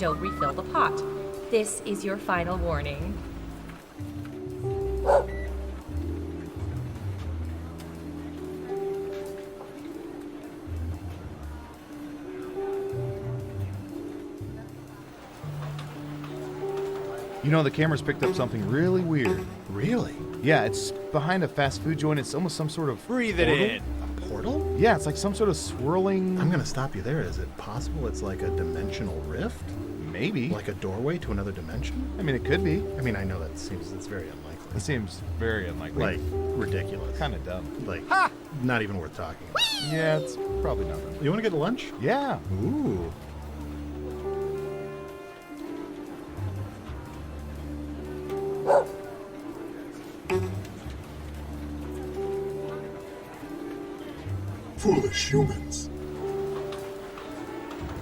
don't refill the pot. This is your final warning. You know, the camera's picked up something really weird. Really? Yeah, it's behind a fast food joint. It's almost some sort of Breathe portal. it in. A portal? Yeah, it's like some sort of swirling... I'm gonna stop you there. Is it possible it's like a dimensional rift? Maybe. Like a doorway to another dimension? I mean, it could be. I mean, I know it's very unlikely. It seems very unlikely. Like, ridiculous. Kind of dumb. Like, not even worth talking about. Yeah, it's probably nothing. You wanna get lunch? Yeah. Ooh. Foolish humans.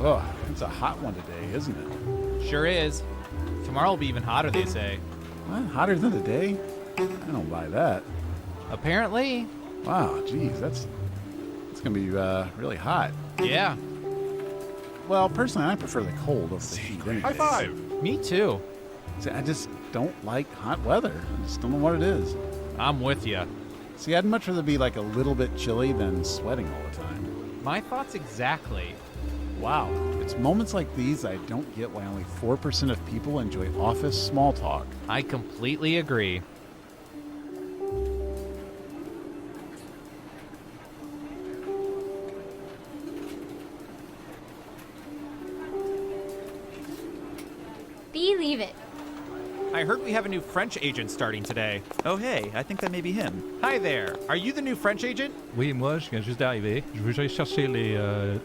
Oh, it's a hot one today, isn't it? Sure is. Tomorrow will be even hotter, they say. What? Hotter than today? I don't buy that. Apparently. Wow, geez, that's gonna be really hot. Yeah. Well, personally, I prefer the cold over the heat. Anyway. High five. Me too. See, I just don't like hot weather. I just don't know what it is. I'm with you. See, I'd much rather be like a little bit chilly than sweating all the time. My thoughts exactly. Wow. It's moments like these I don't get why only 4% of people enjoy office small talk. I completely agree. Believe it. I heard we have a new French agent starting today. Oh hey, I think that may be him. Hi there. Are you the new French agent? Oui, moi, je viens juste d'arriver. Je veux juste chercher les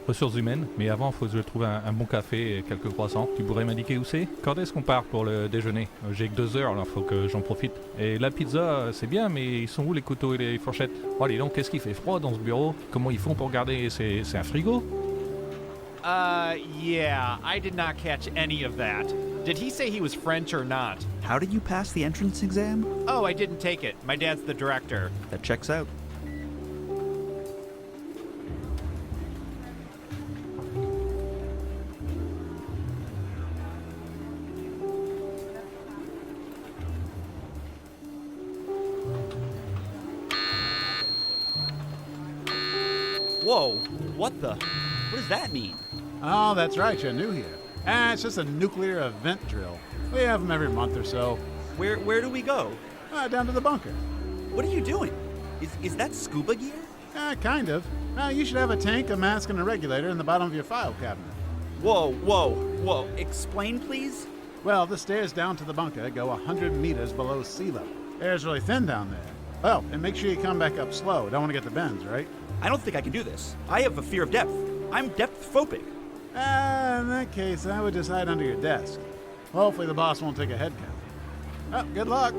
ressources humaines, mais avant, il faut que je trouve un bon café et quelques croissants. Tu pourrais m'indiquer où c'est? Quand est-ce qu'on part pour le déjeuner? J'ai que 2 heures, alors il faut que j'en profite. Et la pizza, c'est bien, mais ils sont où les couteaux et les fourchettes? Oh, dis donc, qu'est-ce qu'il fait froid dans ce bureau? Comment ils font pour garder? C'est un frigo? Yeah, I did not catch any of that. Did he say he was French or not? How did you pass the entrance exam? Oh, I didn't take it. My dad's the director. That checks out. Whoa, what the? What does that mean? Oh, that's right, you're new here. It's just a nuclear event drill. We have them every month or so. Where do we go? Down to the bunker. What are you doing? Is that scuba gear? Kind of. You should have a tank, a mask, and a regulator in the bottom of your file cabinet. Whoa. Explain, please? Well, the stairs down to the bunker go 100 meters below sea level. Air's really thin down there. Oh, and make sure you come back up slow. Don't want to get the bends, right? I don't think I can do this. I have a fear of depth. I'm depth-phobic. In that case, I would just hide under your desk. Hopefully the boss won't take a head count. Oh, good luck.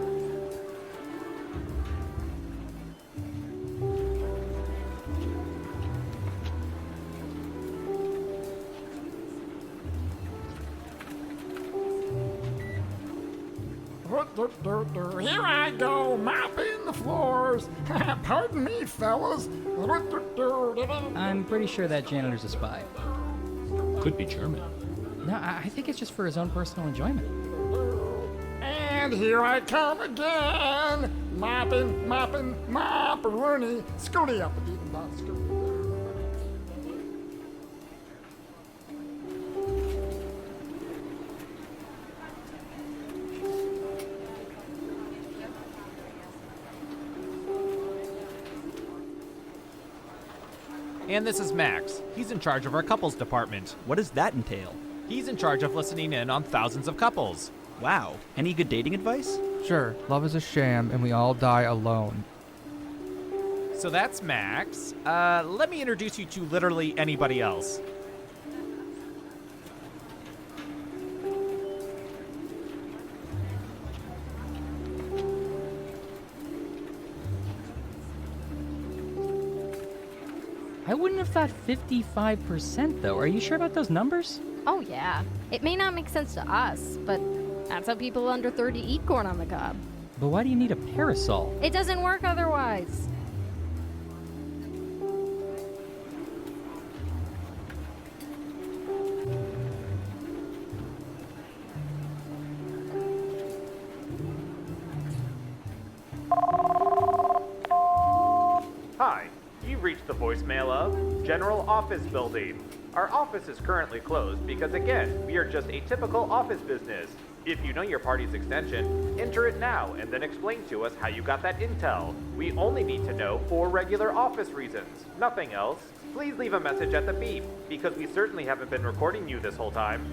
Here I go, mopping the floors. Pardon me, fellas. I'm pretty sure that janitor's a spy. Could be German. No, I think it's just for his own personal enjoyment. And here I come again. Mopping, mop-a-rooney. Scooty up a dee scooty. And this is Max. He's in charge of our couples department. What does that entail? He's in charge of listening in on thousands of couples. Wow. Any good dating advice? Sure, love is a sham and we all die alone. So that's Max. Let me introduce you to literally anybody else. I wouldn't have thought 55% though. Are you sure about those numbers? Oh, yeah. It may not make sense to us, but that's how people under 30 eat corn on the cob. But why do you need a parasol? It doesn't work otherwise. voicemail of General Office Building. Our office is currently closed because, again, we are just a typical office business. If you know your party's extension, enter it now and then explain to us how you got that intel. We only need to know for regular office reasons, nothing else. Please leave a message at the beep, because we certainly haven't been recording you this whole time.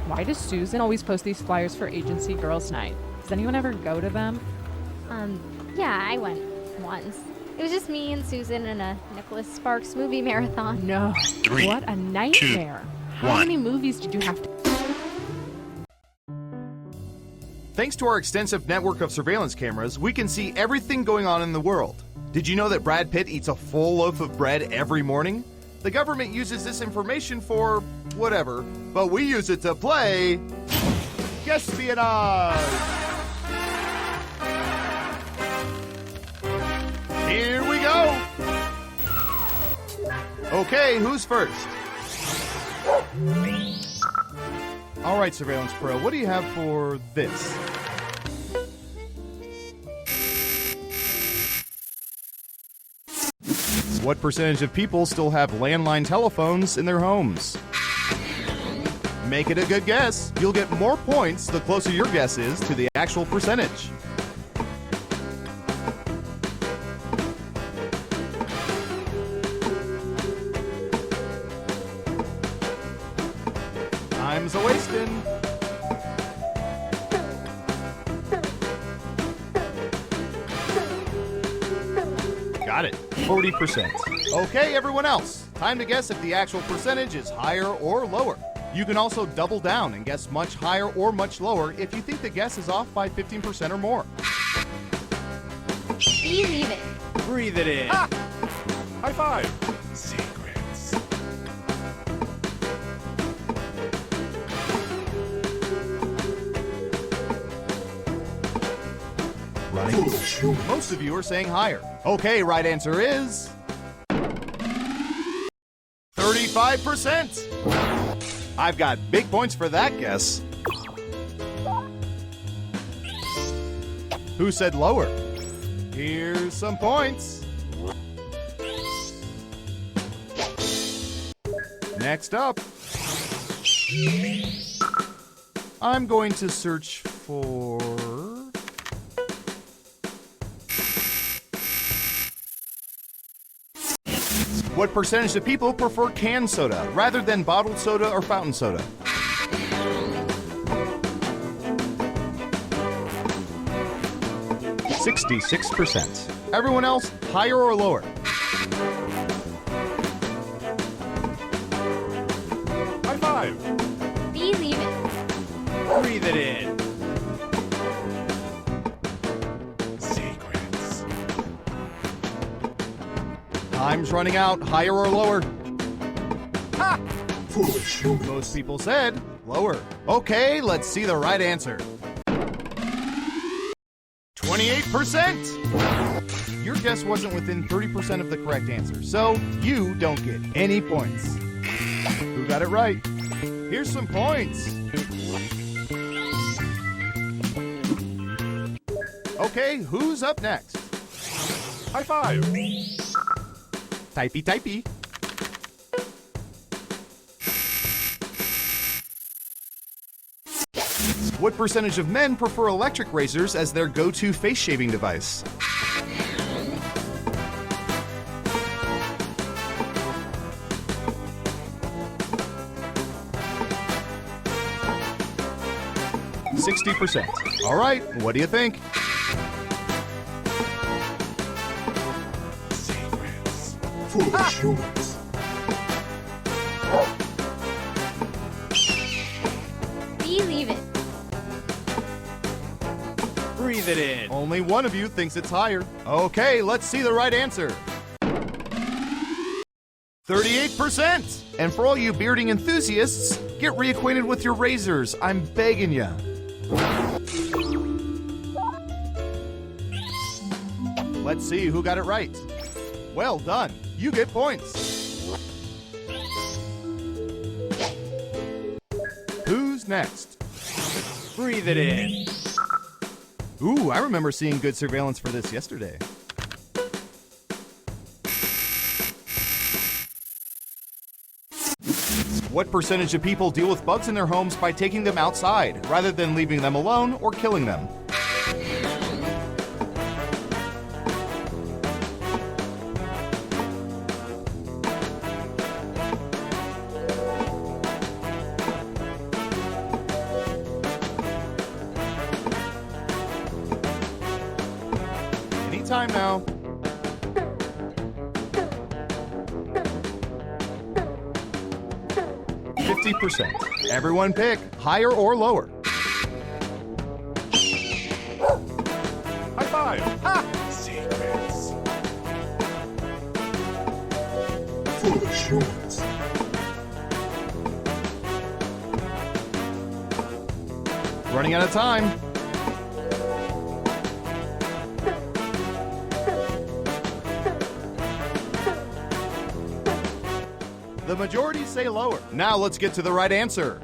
Why does Susan always post these flyers for Agency Girls Night? Does anyone ever go to them? Yeah, I went once. It was just me and Susan in a Nicholas Sparks movie marathon. No. 3, what a nightmare. 2, How 1. many movies did you have to... Thanks to our extensive network of surveillance cameras, we can see everything going on in the world. Did you know that Brad Pitt eats a full loaf of bread every morning? The government uses this information for whatever, but we use it to play espionage. Here we go. Okay, who's first? All right, Surveillance Pro, what do you have for this? What percentage of people still have landline telephones in their homes? Make it a good guess. You'll get more points the closer your guess is to the actual percentage. Time's a-wasting. Got it. 40%. Okay, everyone else. Time to guess if the actual percentage is higher or lower. You can also double down and guess much higher or much lower if you think the guess is off by 15% or more. Believe it. Breathe it in. Ha! High five. Secrets. Right. Most of you are saying higher. Okay, right answer is 35%. I've got big points for that guess. Who said lower? Here's some points. Next up, I'm going to search for... What percentage of people prefer canned soda rather than bottled soda or fountain soda? %. Everyone else, higher or lower? High five. Believe it. Breathe it in. Secrets. Time's running out. Higher or lower? Ha! Foolish humans. Most people said lower. Okay, let's see the right answer. 28%! Your guess wasn't within 30% of the correct answer, so you don't get any points. Who got it right? Here's some points. Okay, who's up next? High five. Typey, typey. What percentage of men prefer electric razors as their go-to face shaving device? %. All right, what do you think? Secrets. Foolish humans. Believe it. Breathe it in. Only one of you thinks it's higher. Okay, let's see the right answer. 38%! And for all you bearding enthusiasts, get reacquainted with your razors. I'm begging ya. Let's see who got it right. Well done. You get points. next? Breathe it in. Ooh, I remember seeing good surveillance for this yesterday. What percentage of people deal with bugs in their homes by taking them outside rather than leaving them alone or killing them? Anytime now. %. Everyone pick higher or lower. High five. Ha! Secrets. Foolish humans. Running out of time. The majority say lower. Now let's get to the right answer.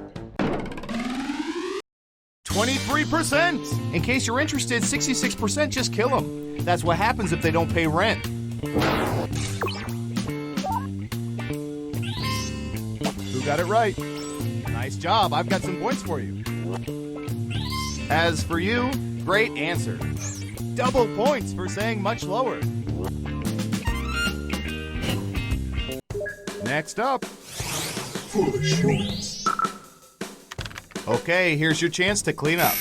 23%! In case you're interested, 66% just kill them. That's what happens if they don't pay rent. Who got it right? Nice job. I've got some points for you. As for you, great answer. Double points for saying much lower. Next up. Foolish humans. Okay, here's your chance to clean up.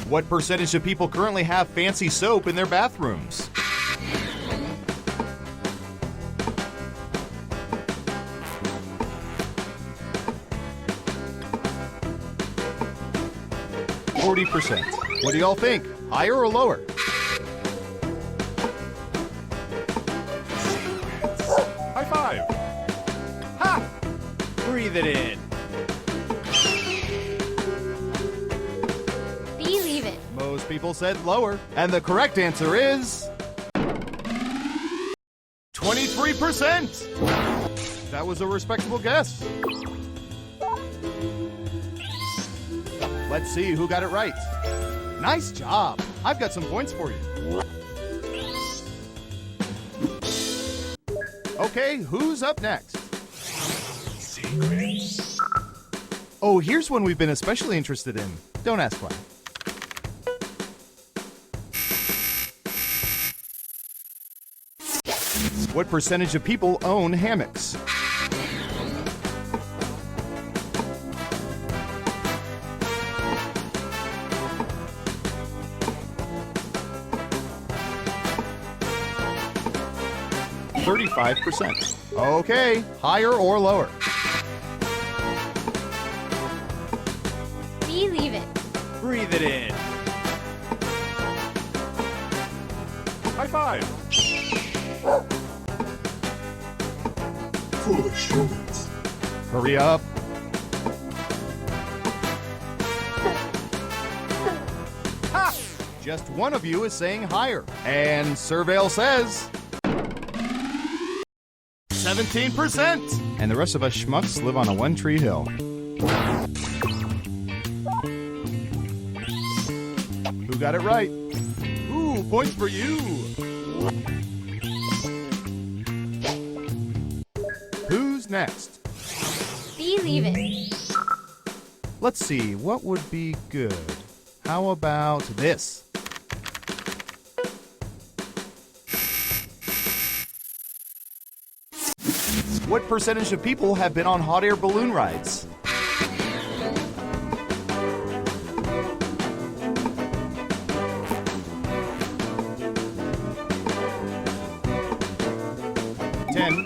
What percentage of people currently have fancy soap in their bathrooms? %. What do y'all think? Higher or lower? High five. Ha! Breathe it in. Believe it. Most people said lower. And the correct answer is 23%. That was a respectable guess. Let's see who got it right. Nice job. I've got some points for you. Okay, who's up next? Secrets. Oh, here's one we've been especially interested in. Don't ask why. What percentage of people own hammocks? %. Okay, higher or lower? Believe it. Breathe it in. High five. Foolish humans. Hurry up. Ha! Just one of you is saying higher. And Surveil says 17%. And the rest of us schmucks live on a one-tree hill. Who got it right? Ooh, points for you. Who's next? Believe it. Let's see, what would be good? How about this? What percentage of people have been on hot air balloon rides?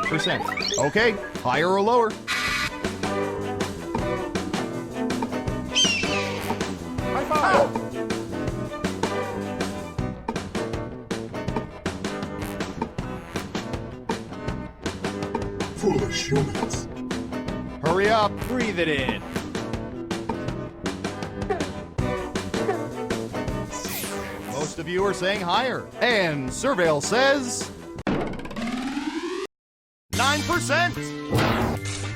%. Okay, higher or lower? High five. Foolish humans. Hurry up. Breathe it in. Most of you are saying higher. And Surveil says 9%.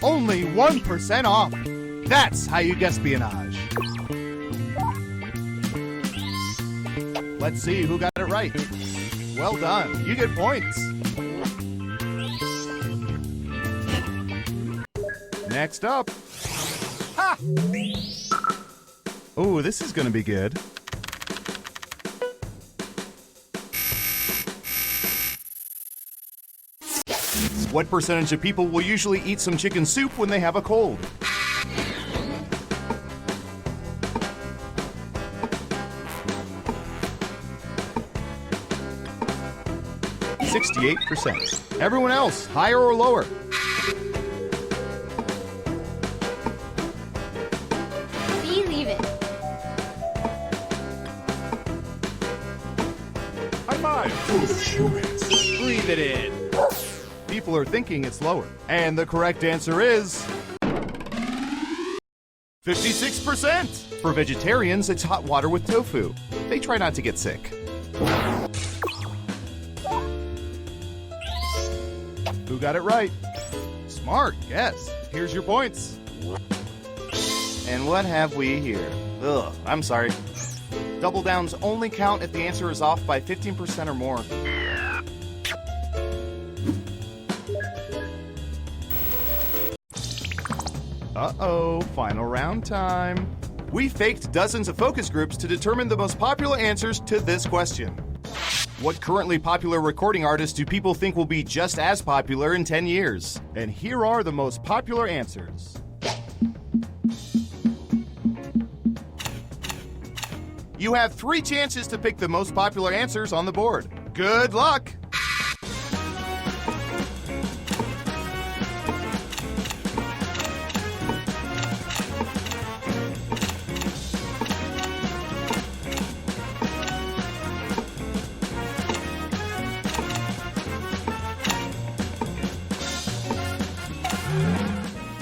Only 1% off. That's how you espionage. Let's see who got it right. Well done. You get points. Next up. Ha! Ooh, this is going to be good. What percentage of people will usually eat some chicken soup when they have a cold? %. Everyone else, higher or lower? Believe it. High five. For the humans. Breathe it in. People are thinking it's lower. And the correct answer is 56%. For vegetarians, it's hot water with tofu. They try not to get sick. Who got it right? Smart, yes. Here's your points. And what have we here? Ugh, I'm sorry. Double downs only count if the answer is off by 15% or more. Uh-oh, final round time. We faked dozens of focus groups to determine the most popular answers to this question. What currently popular recording artists do people think will be just as popular in 10 years? And here are the most popular answers. You have 3 chances to pick the most popular answers on the board. Good luck!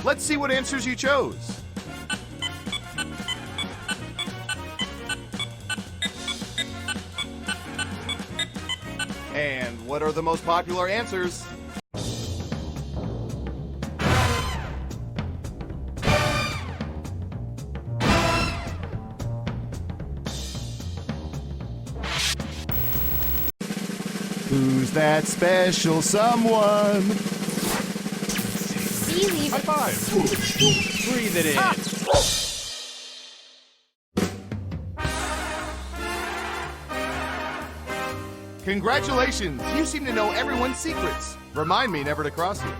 Let's see what answers you chose. And what are the most popular answers? Who's that special someone? Believe High it. five. Breathe it in. Congratulations! You seem to know everyone's secrets. Remind me never to cross you.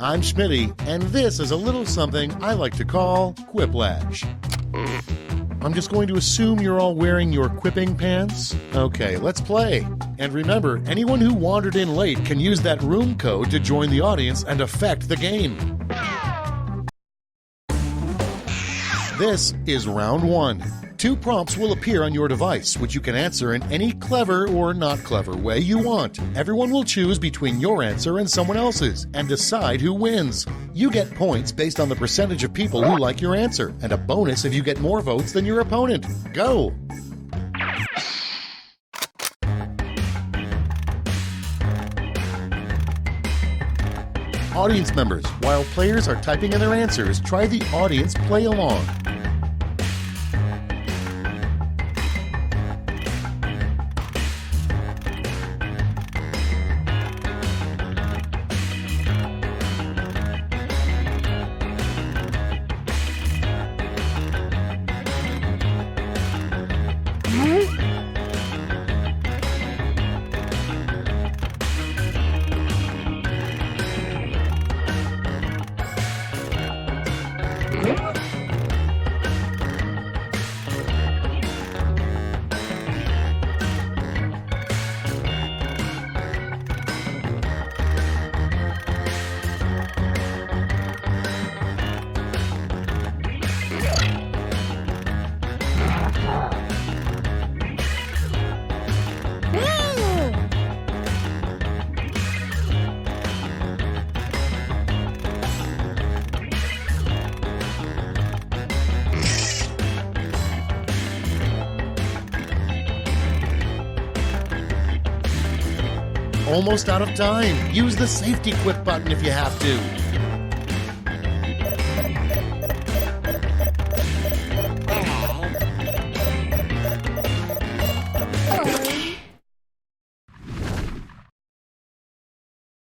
I'm Schmitty, and this is a little something I like to call Quiplash. I'm just going to assume you're all wearing your quipping pants. Okay, let's play. And remember, anyone who wandered in late can use that room code to join the audience and affect the game. This is round 1. 2 prompts will appear on your device, which you can answer in any clever or not clever way you want. Everyone will choose between your answer and someone else's and decide who wins. You get points based on the percentage of people who like your answer, and a bonus if you get more votes than your opponent. Go! Audience members, while players are typing in their answers, try the audience play along. Almost out of time. Use the safety quit button if you have to.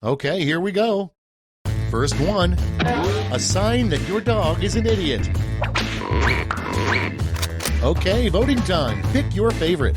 Okay, here we go. First one. A sign that your dog is an idiot. Okay, voting time. Pick your favorite.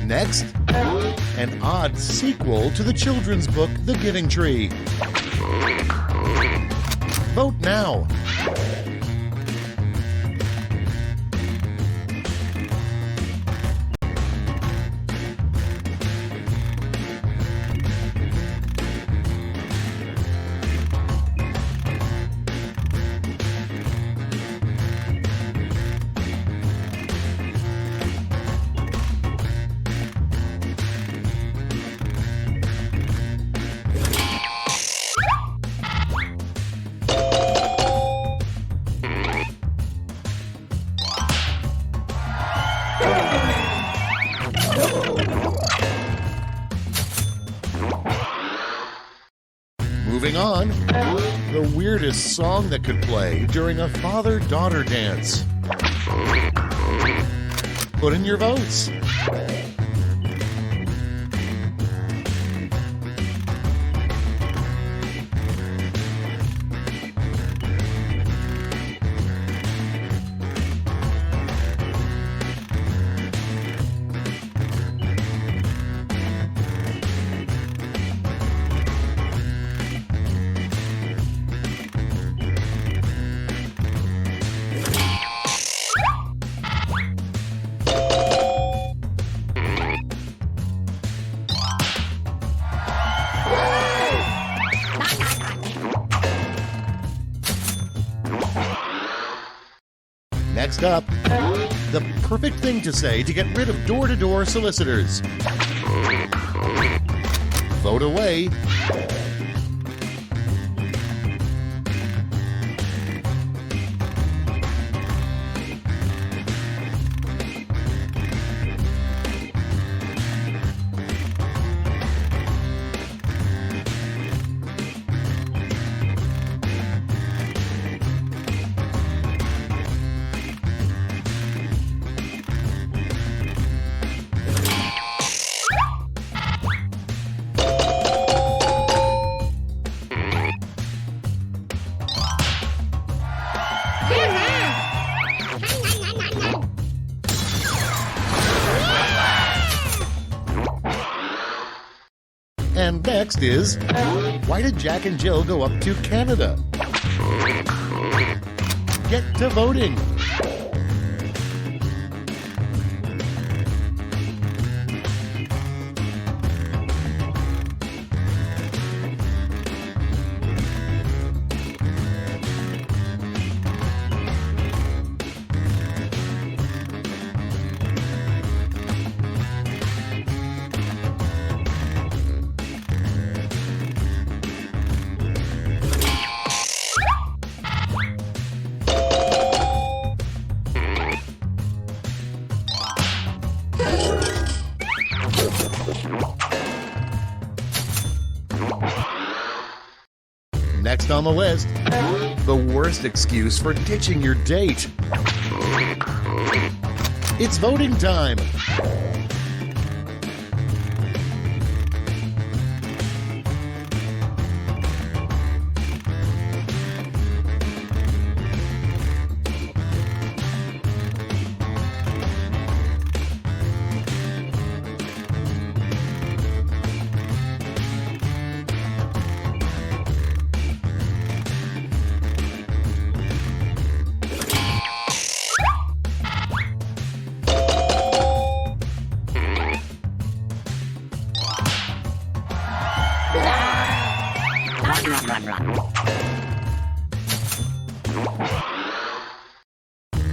Next, an odd sequel to the children's book, The Giving Tree. Vote now. Moving on, the weirdest song that could play during a father-daughter dance. Put in your votes. Next up, the perfect thing to say to get rid of door-to-door solicitors. Vote away. And next is, why did Jack and Jill go up to Canada? Get to voting. Next on the list, the worst excuse for ditching your date. It's voting time.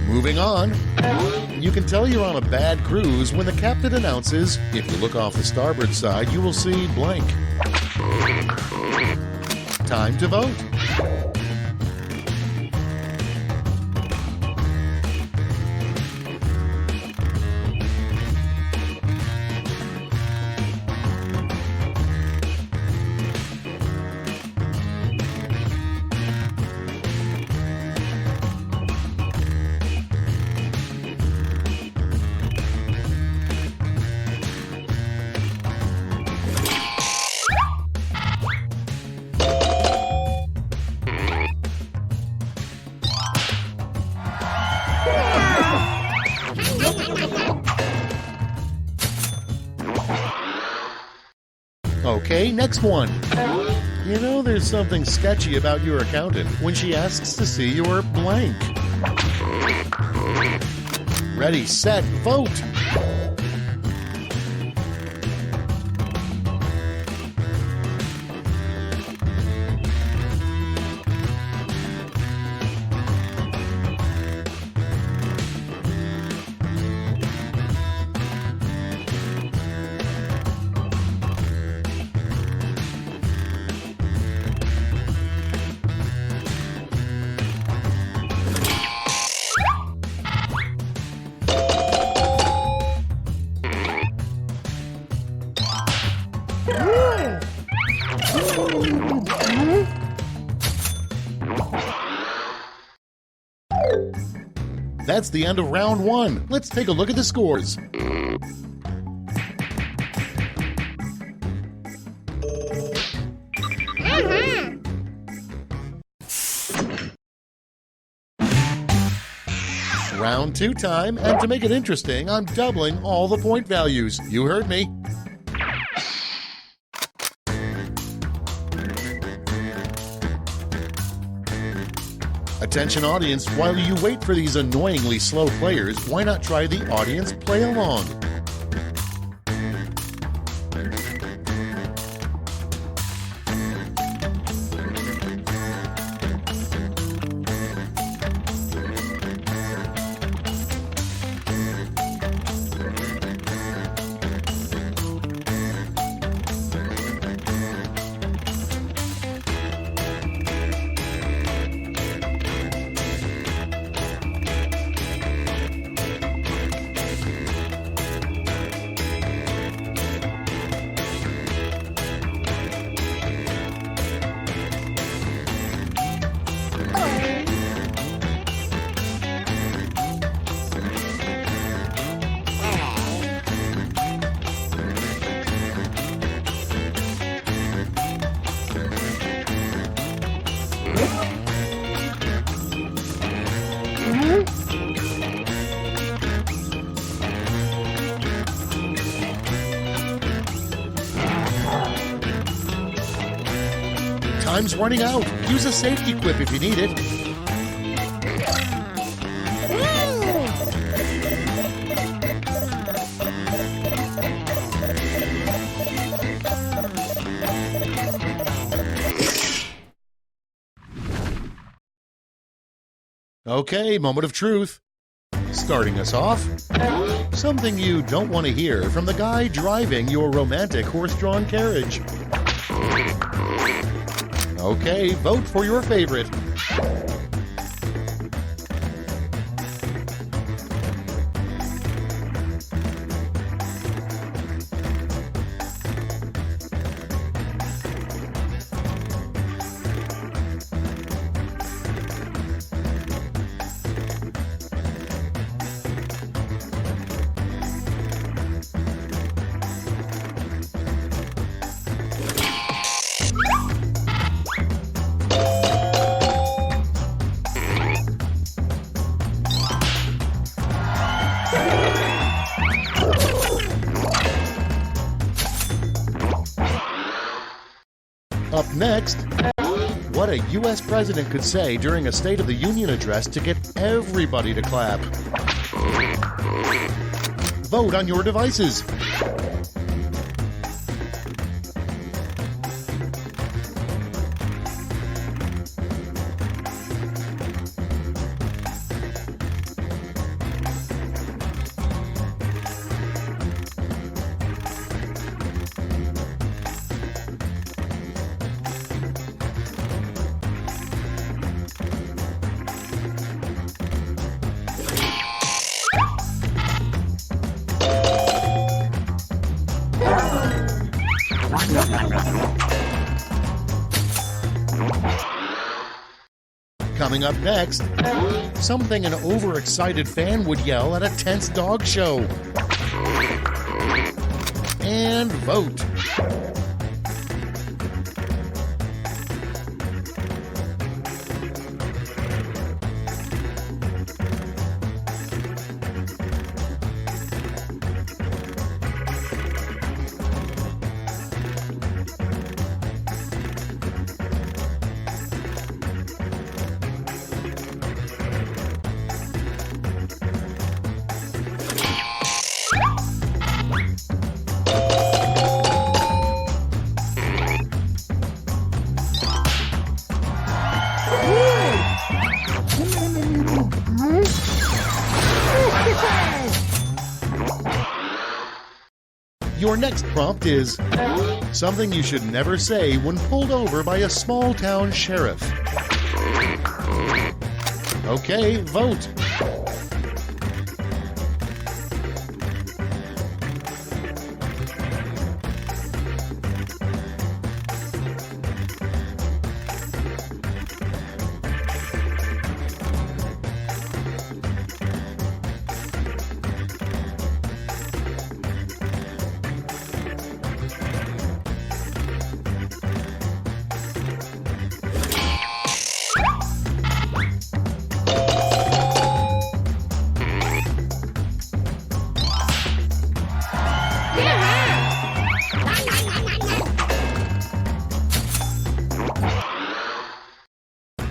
Moving on, you can tell you're on a bad cruise when the captain announces, if you look off the starboard side, you will see blank. Time to vote. Okay, next one. You know there's something sketchy about your accountant when she asks to see your blank. Ready, set, vote! That's the end of round one. Let's take a look at the scores. Round two time, and to make it interesting, I'm doubling all the point values. You heard me. Attention audience, while you wait for these annoyingly slow players, why not try the audience play along? time's running out. Use a safety quip if you need it. Okay, moment of truth. Starting us off, something you don't want to hear from the guy driving your romantic horse-drawn carriage. Okay, vote for your favorite. Up next, what a U.S. president could say during a State of the Union address to get everybody to clap. Vote on your devices. Coming up next, something an overexcited fan would yell at a tense dog show. And vote. Your next prompt is something you should never say when pulled over by a small-town sheriff. Okay, vote.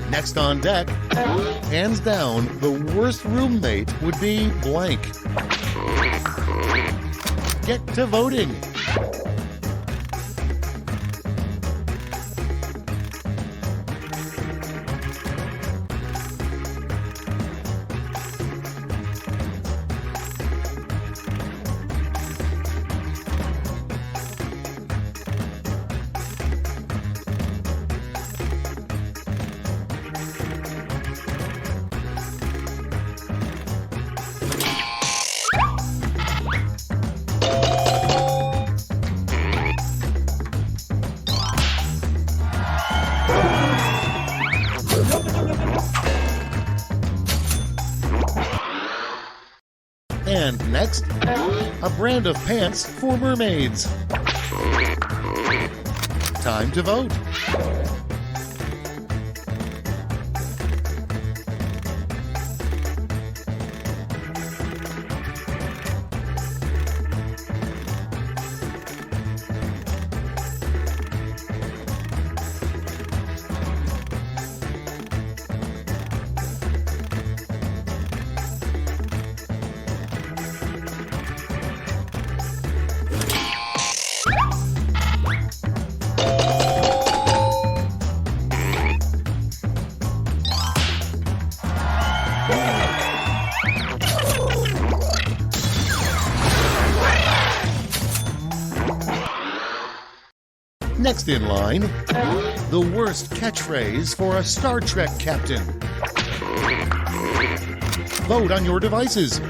Next on deck, hands down, the worst roommate would be blank. Get to voting. And next, a brand of pants for mermaids. Time to vote. Next in line, the worst catchphrase for a Star Trek captain. Vote on your devices.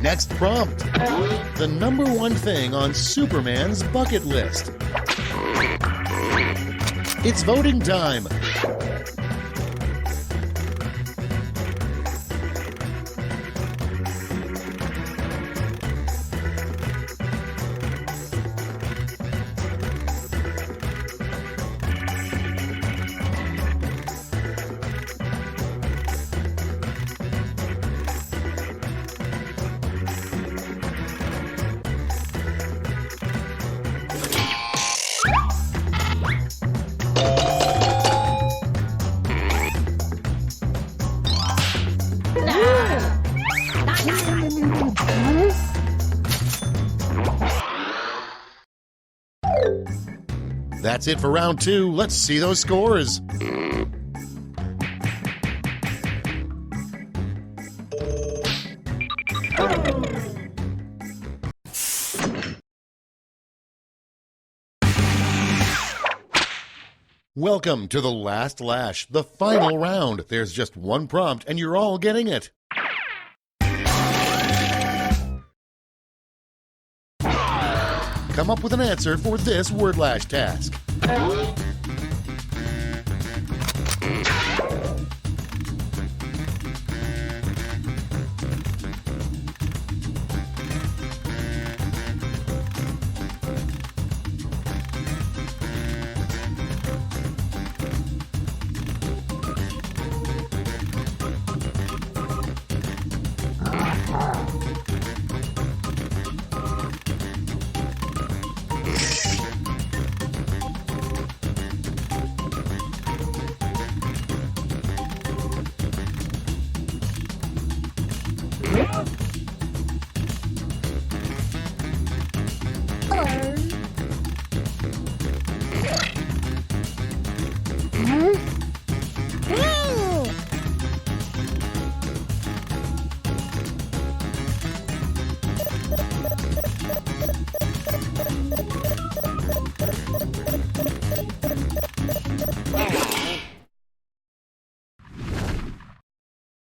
Next prompt. The number one thing on Superman's bucket list. It's voting time. That's it for round 2. Let's see those scores. Welcome to the last lash, the final round. There's just one prompt and you're all getting it. Come up with an answer for this word lash task.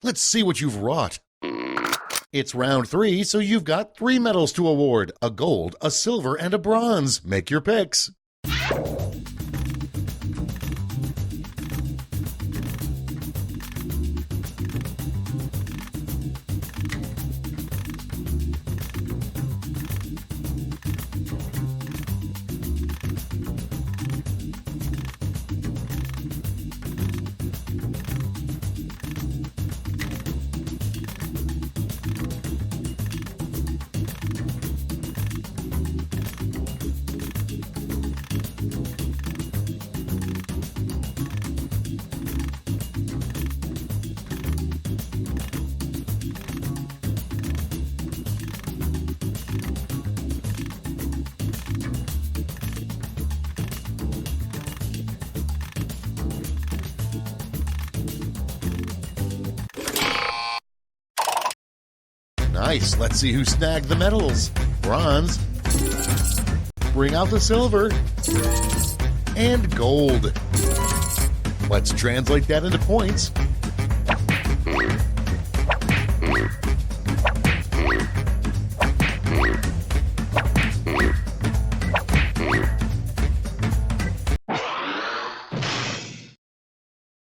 Let's see what you've wrought. It's round 3, so you've got 3 medals to award. A gold, a silver, and a bronze. Make your picks. Nice. Let's see who snagged the medals. Bronze. Bring out the silver. And gold. Let's translate that into points.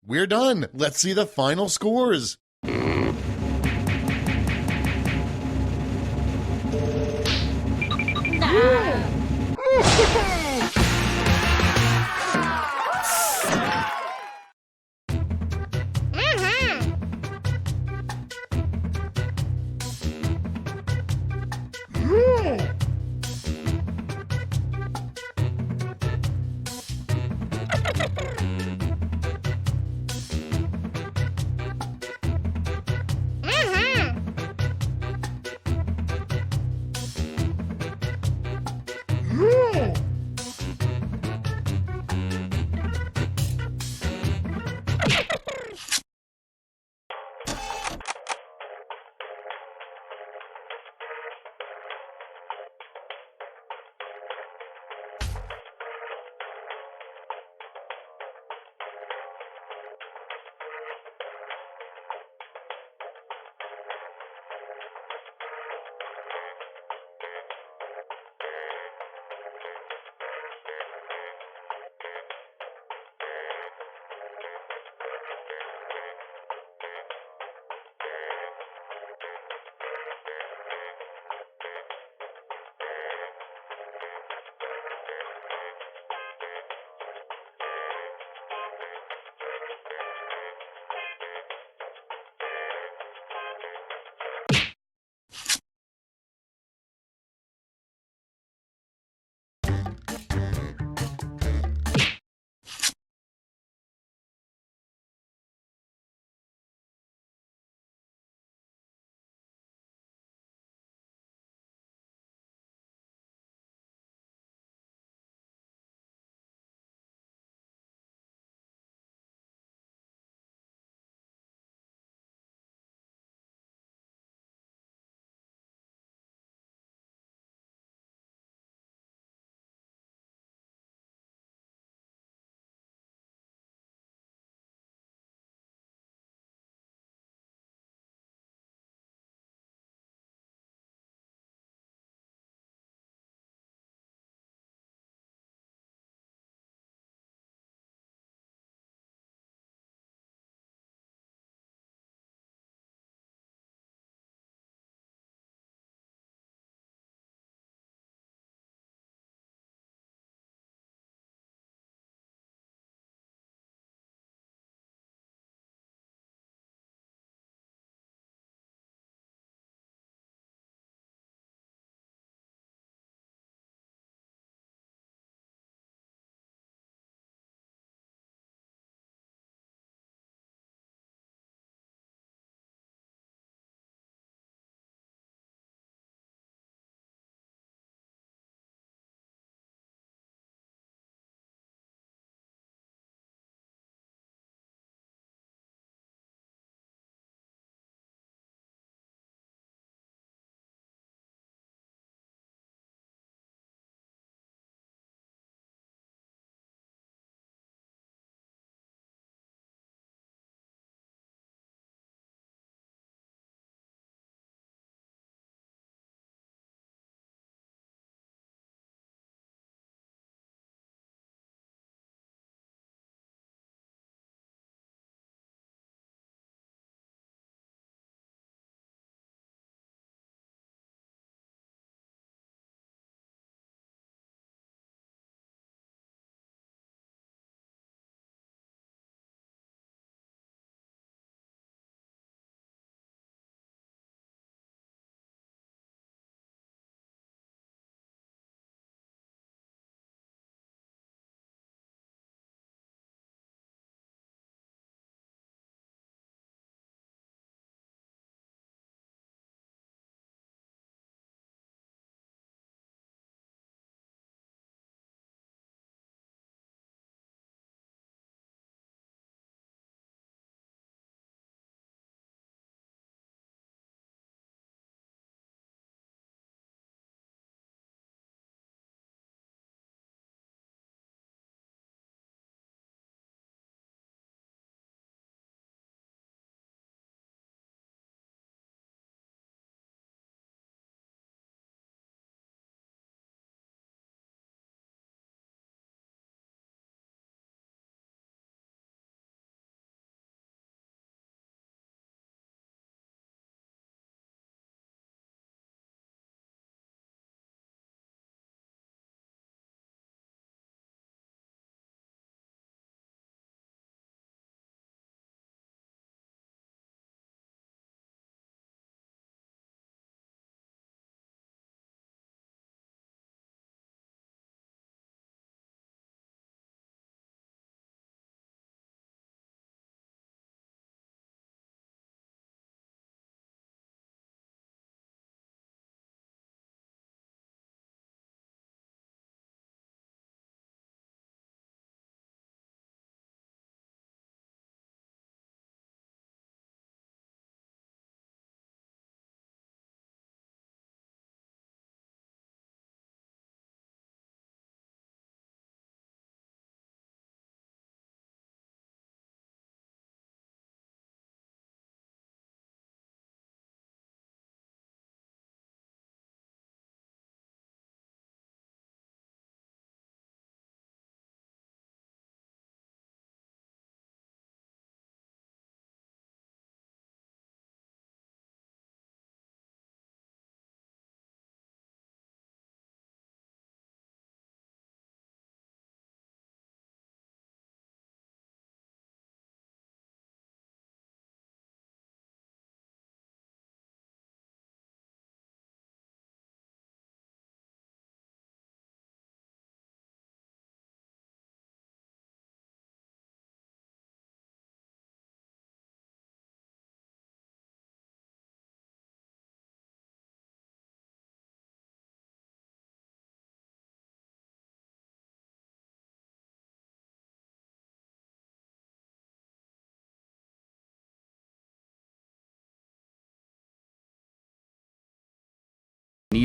We're done. Let's see the final scores.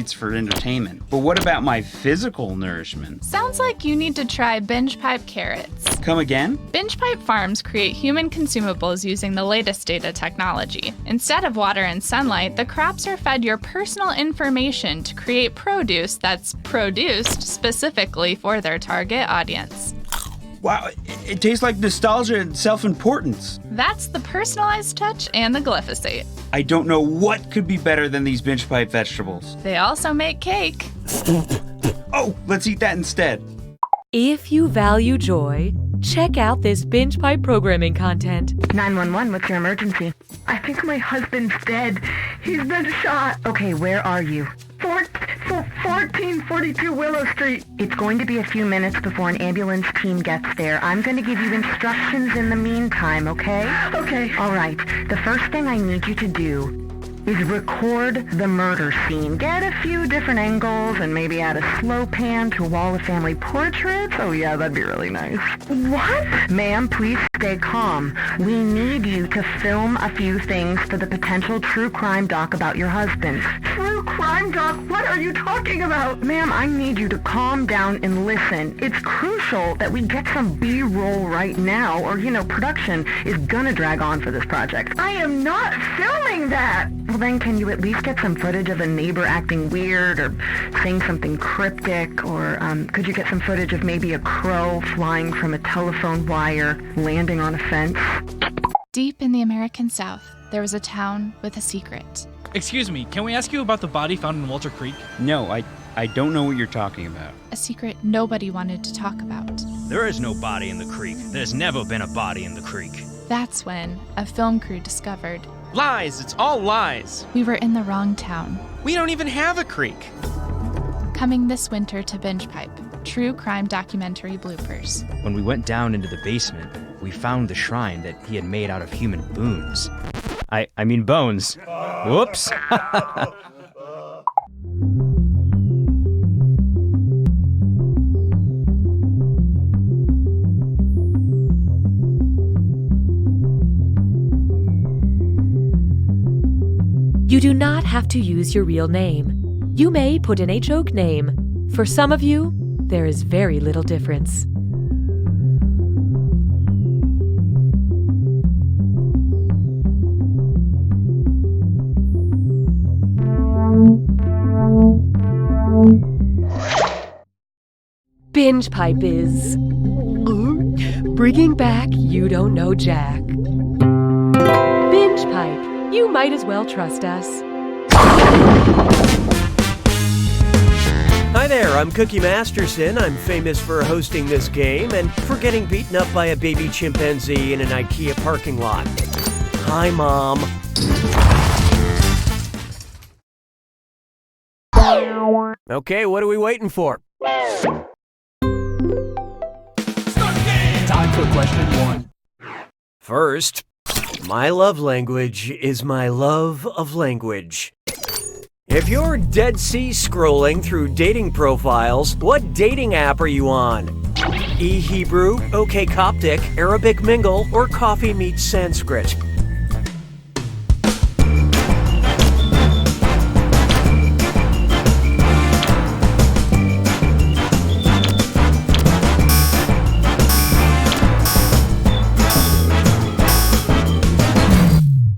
eats for entertainment. But what about my physical nourishment? Sounds like you need to try Binge Pipe carrots. Come again? Binge Pipe farms create human consumables using the latest data technology. Instead of water and sunlight, the crops are fed your personal information to create produce that's produced specifically for their target audience. Wow, it tastes like nostalgia and self-importance. That's the personalized touch and the glyphosate. I don't know what could be better than these Binge Pipe vegetables. They also make cake. Oh, let's eat that instead. If you value joy, check out this Binge Pipe programming content. 911, what's your emergency? I think my husband's dead. He's been shot. Okay, where are you? 1442 Willow Street. It's going to be a few minutes before an ambulance team gets there. I'm going to give you instructions in the meantime, okay? Okay. All right. The first thing I need you to do is record the murder scene. Get a few different angles and maybe add a slow pan to a wall of family portraits. Oh yeah, that'd be really nice. What? Ma'am, please stay calm. We need you to film a few things for the potential true crime doc about your husband. True crime doc? What are you talking about? Ma'am, I need you to calm down and listen. It's crucial that we get some B-roll right now or, production is gonna drag on for this project. I am not filming that! Well then, can you at least get some footage of a neighbor acting weird or saying something cryptic? Or could you get some footage of maybe a crow flying from a telephone wire, landing on a fence? Deep in the American South, there was a town with a secret. Excuse me, can we ask you about the body found in Walter Creek? No, I don't know what you're talking about. A secret nobody wanted to talk about. There is no body in the creek. There's never been a body in the creek. That's when a film crew discovered. Lies! It's all lies! We were in the wrong town. We don't even have a creek! Coming this winter to Binge Pipe, true crime documentary bloopers. When we went down into the basement, we found the shrine that he had made out of human boons. I mean bones. Whoops! You do not have to use your real name. You may put in a joke name. For some of you, there is very little difference. Binge Pipe is bringing back You Don't Know Jack. Binge Pipe. You might as well trust us. Hi there, I'm Cookie Masterson. I'm famous for hosting this game and for getting beaten up by a baby chimpanzee in an IKEA parking lot. Hi, Mom. Okay, what are we waiting for? Time for question 1. First, my love language is my love of language. If you're Dead Sea scrolling through dating profiles, what dating app are you on? eHebrew, OkCoptic, Arabic Mingle, or Coffee Meets Sanskrit?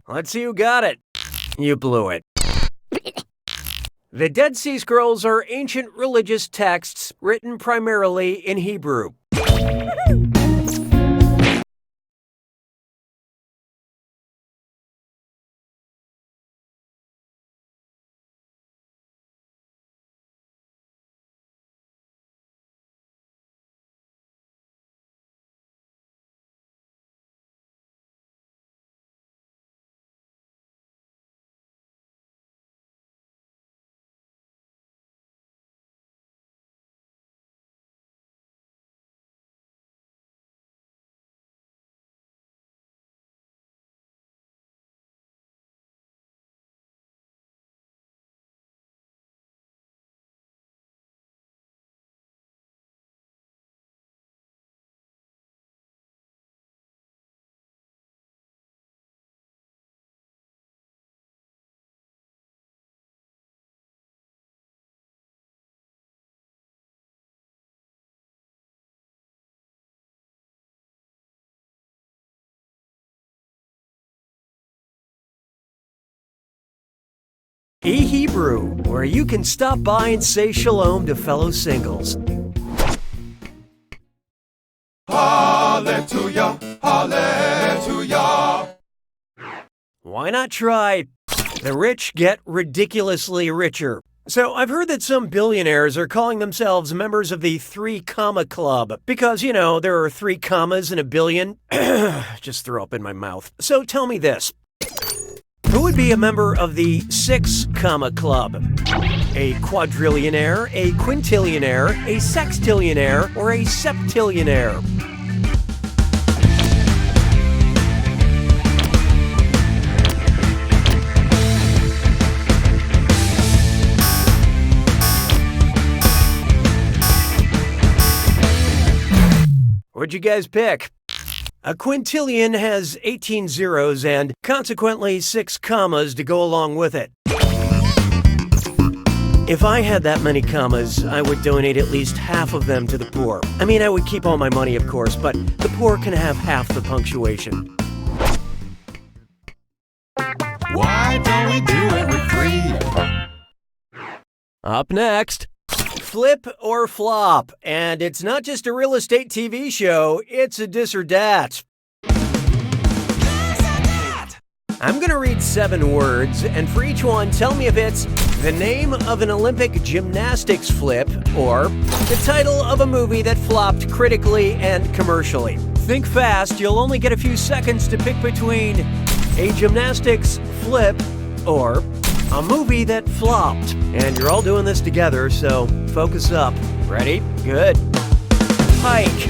Let's see who got it. You blew it. The Dead Sea Scrolls are ancient religious texts written primarily in Hebrew. eHebrew, where you can stop by and say shalom to fellow singles. Hallelujah, hallelujah. Why not try The Rich Get Ridiculously Richer? So I've heard that some billionaires are calling themselves members of the 3 Comma Club because, you know, there are 3 commas in a billion. Just throw up in my mouth. So tell me this. Who would be a member of the 6 Comma Club? A quadrillionaire, a quintillionaire, a sextillionaire, or a septillionaire? What'd you guys pick? A quintillion has 18 zeros and, consequently, 6 commas to go along with it. If I had that many commas, I would donate at least half of them to the poor. I mean, I would keep all my money, of course, but the poor can have half the punctuation. Why don't we do it with 3? Up next, Flip or Flop. And it's not just a real estate TV show, it's a dis or dat. I'm going to read 7 words, and for each one, tell me if it's the name of an Olympic gymnastics flip or the title of a movie that flopped critically and commercially. Think fast, you'll only get a few seconds to pick between a gymnastics flip or a movie that flopped. And you're all doing this together, so focus up. Ready? Good. Hike.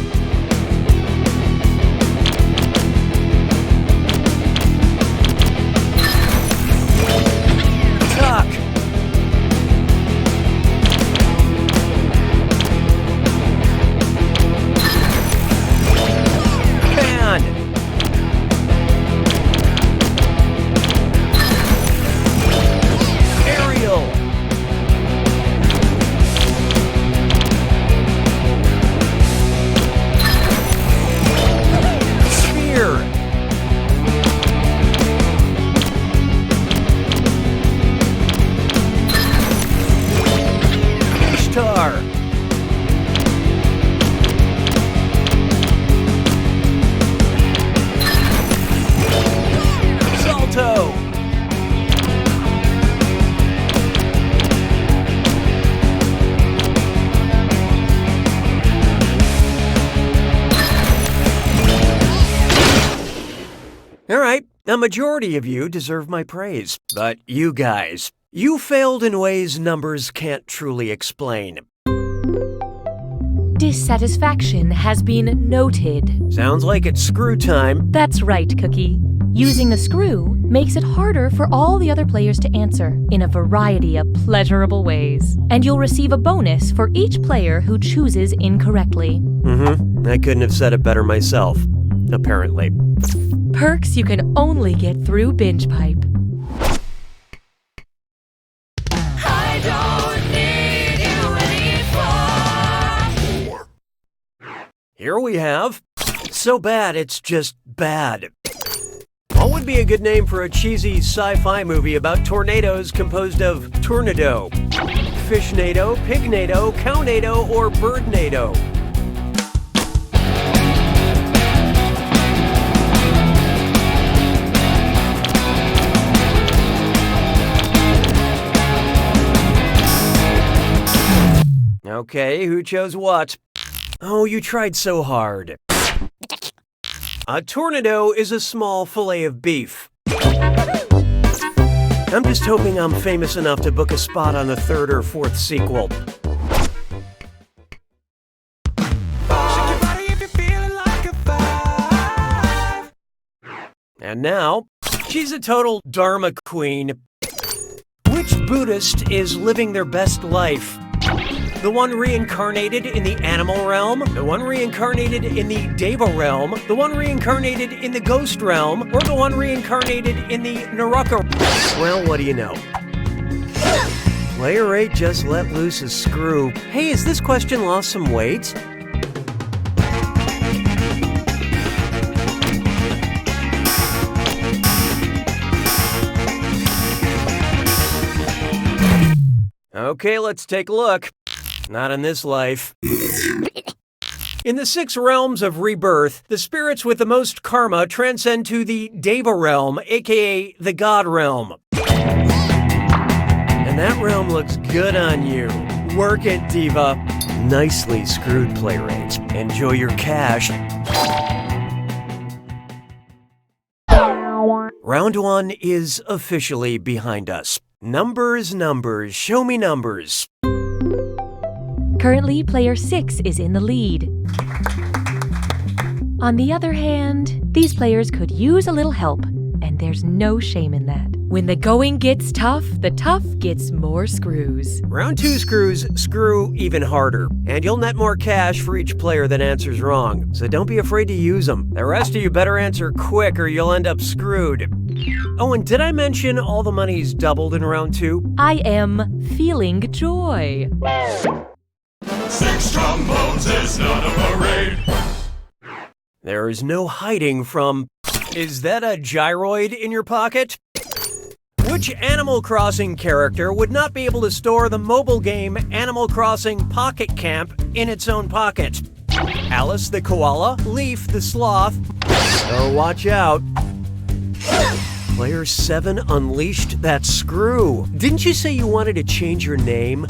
Tuck. Pan. Aerial. Sphere. Ishtar. Salto. All right, a majority of you deserve my praise, but you guys, you failed in ways numbers can't truly explain. Dissatisfaction has been noted. Sounds like it's screw time. That's right, Cookie. Using a screw makes it harder for all the other players to answer in a variety of pleasurable ways. And you'll receive a bonus for each player who chooses incorrectly. I couldn't have said it better myself, apparently. Perks you can only get through Binge Pipe. Here we have So Bad It's Just Bad. What would be a good name for a cheesy sci-fi movie about tornadoes composed of tornado, fishnado, pignado, cownado, or birdnado? Okay, who chose what? Oh, you tried so hard. A tornado is a small fillet of beef. I'm just hoping I'm famous enough to book a spot on a 3rd or 4th sequel. And now, she's a total Dharma queen. Which Buddhist is living their best life? The one reincarnated in the animal realm, the one reincarnated in the Deva realm, the one reincarnated in the ghost realm, or the one reincarnated in the Naraka? Well, what do you know? Player 8 just let loose a screw. Hey, has this question lost some weight? Okay, let's take a look. Not in this life. In the 6 realms of rebirth, the spirits with the most karma transcend to the Deva realm, aka the God realm. And that realm looks good on you. Work it, Diva. Nicely screwed, playwright. Enjoy your cash. Round 1 is officially behind us. Numbers, show me numbers. Currently, player 6 is in the lead. On the other hand, these players could use a little help, and there's no shame in that. When the going gets tough, the tough gets more screws. Round 2 screws screw even harder, and you'll net more cash for each player that answers wrong, so don't be afraid to use them. The rest of you better answer quick or you'll end up screwed. Oh, and did I mention all the money's doubled in round 2? I am feeling joy. 6 trombones is not a parade. There is no hiding from... Is that a gyroid in your pocket? Which Animal Crossing character would not be able to store the mobile game Animal Crossing Pocket Camp in its own pocket? Alice the koala? Leaf the sloth? Oh, watch out. Player 7 unleashed that screw. Didn't you say you wanted to change your name?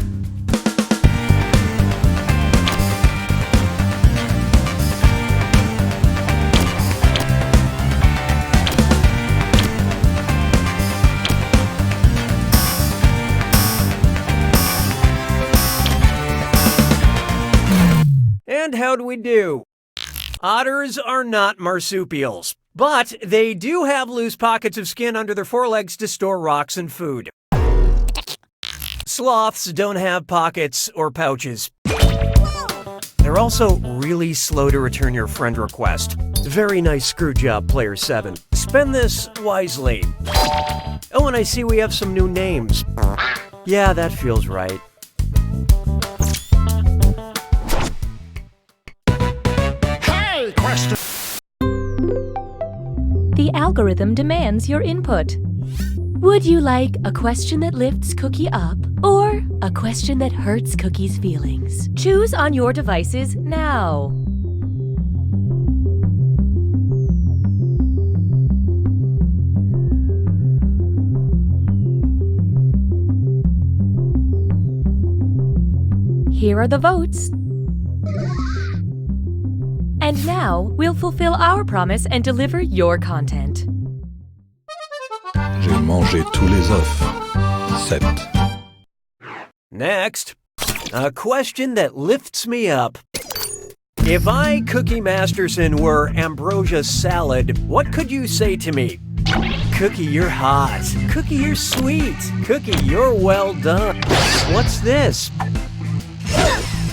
And how'd we do? Otters are not marsupials, but they do have loose pockets of skin under their forelegs to store rocks and food. Sloths don't have pockets or pouches. They're also really slow to return your friend request. Very nice screw job, player 7. Spend this wisely. Oh, and I see we have some new names. Yeah, that feels right. Question. The algorithm demands your input. Would you like a question that lifts Cookie up or a question that hurts Cookie's feelings? Choose on your devices now. Here are the votes. And now, we'll fulfill our promise and deliver your content. J'ai mangé tous les œufs. 7. Next, a question that lifts me up. If I, Cookie Masterson, were ambrosia salad, what could you say to me? Cookie, you're hot. Cookie, you're sweet. Cookie, you're well done. What's this?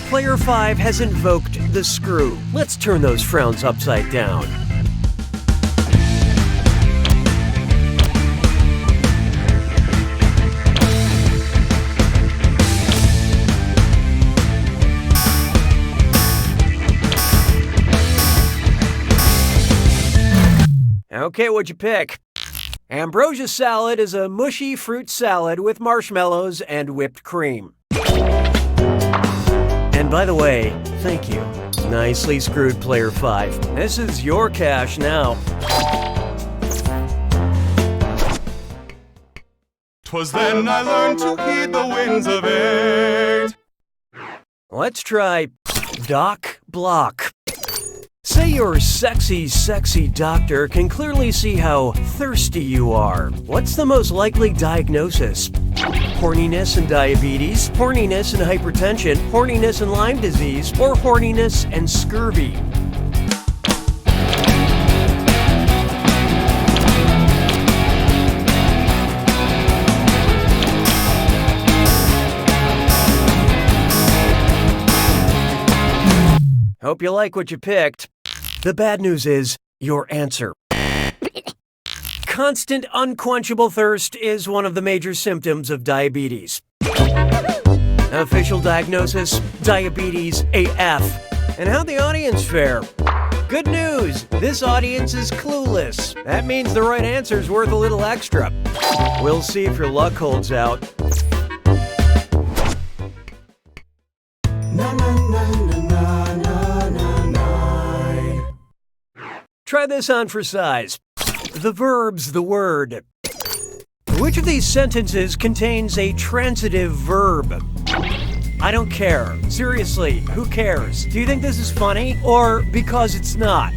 Player 5 has invoked the screw. Let's turn those frowns upside down. Okay, what'd you pick? Ambrosia salad is a mushy fruit salad with marshmallows and whipped cream. And by the way, thank you. Nicely screwed, player 5. This is your cash now. 'Twas then I learned to heed the winds of 8. Let's try Doc Block. Say your sexy, sexy doctor can clearly see how thirsty you are. What's the most likely diagnosis? Horniness and diabetes, horniness and hypertension, horniness and Lyme disease, or horniness and scurvy? Hope you like what you picked. The bad news is your answer. Constant unquenchable thirst is one of the major symptoms of diabetes. Official diagnosis, diabetes AF. And how'd the audience fare? Good news, this audience is clueless. That means the right answer's worth a little extra. We'll see if your luck holds out. Try this on for size. The verb's the word. Which of these sentences contains a transitive verb? I don't care. Seriously, who cares? Do you think this is funny or because it's not?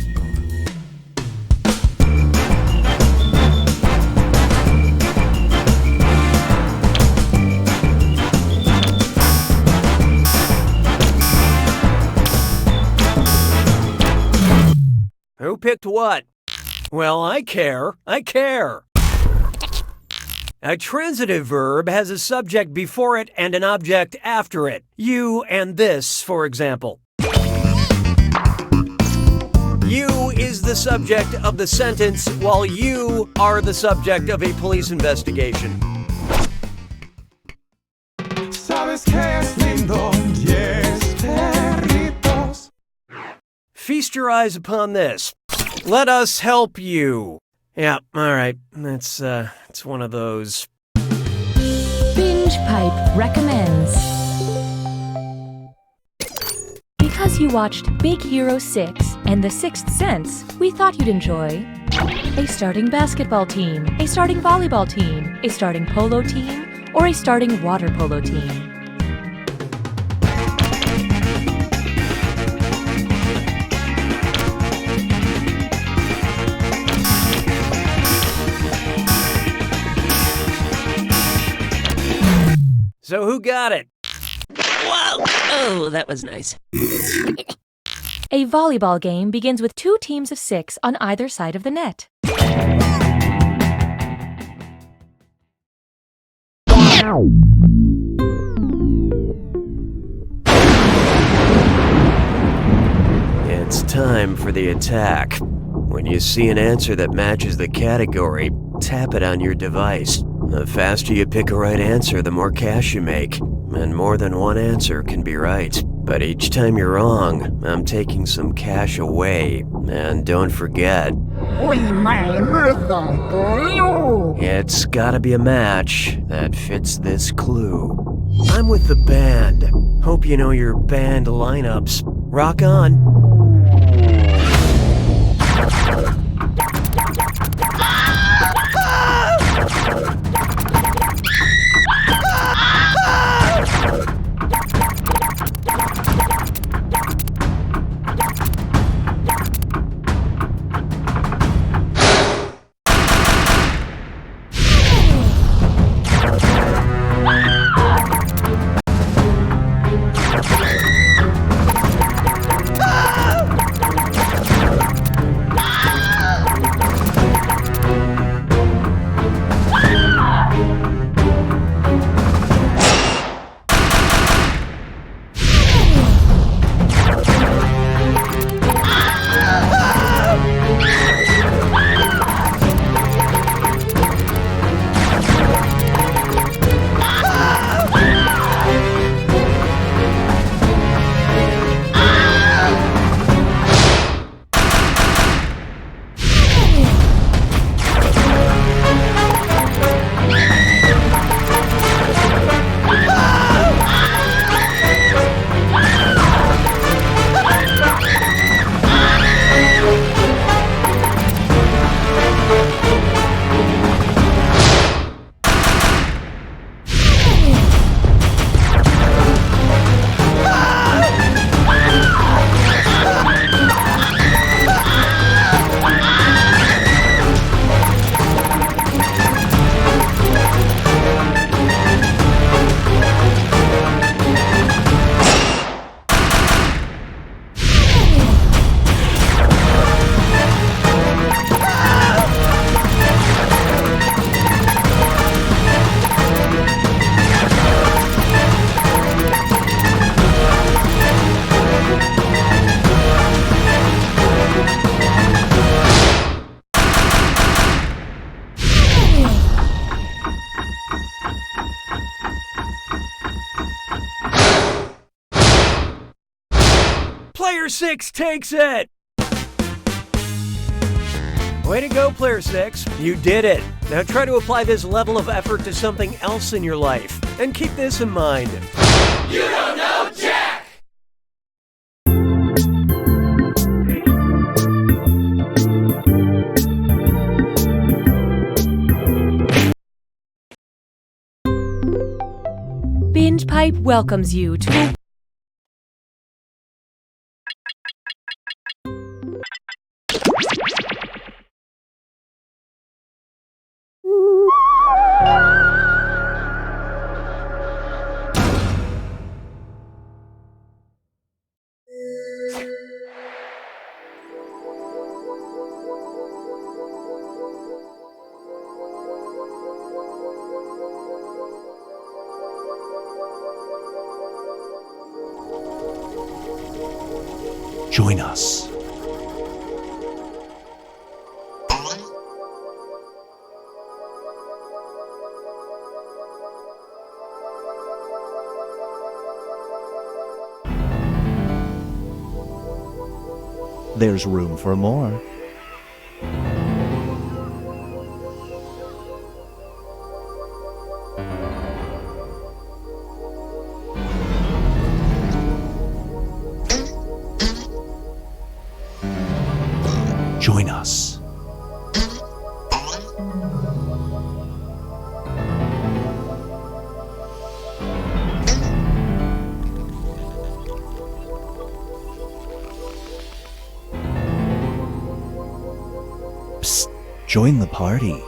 Who picked what? Well, I care. I care. A transitive verb has a subject before it and an object after it. You and this, for example. You is the subject of the sentence, while you are the subject of a police investigation. Sabes que es lindo, 10 perritos. Feast your eyes upon this. Let us help you. Yeah, all right. It's one of those. Binge Pipe recommends. Because you watched Big Hero 6 and The Sixth Sense, we thought you'd enjoy a starting basketball team, a starting volleyball team, a starting polo team, or a starting water polo team. So who got it? Whoa! Oh, that was nice. A volleyball game begins with 2 teams of 6 on either side of the net. It's time for the attack. When you see an answer that matches the category, tap it on your device. The faster you pick a right answer, the more cash you make. And more than one answer can be right. But each time you're wrong, I'm taking some cash away. And don't forget, it's gotta be a match that fits this clue. I'm with the band. Hope you know your band lineups. Rock on. Player 6 takes it! Way to go, Player 6. You did it. Now try to apply this level of effort to something else in your life. And keep this in mind. You don't know Jack! Skype welcomes you to... Join us. There's room for more. Join us. Psst, join the party.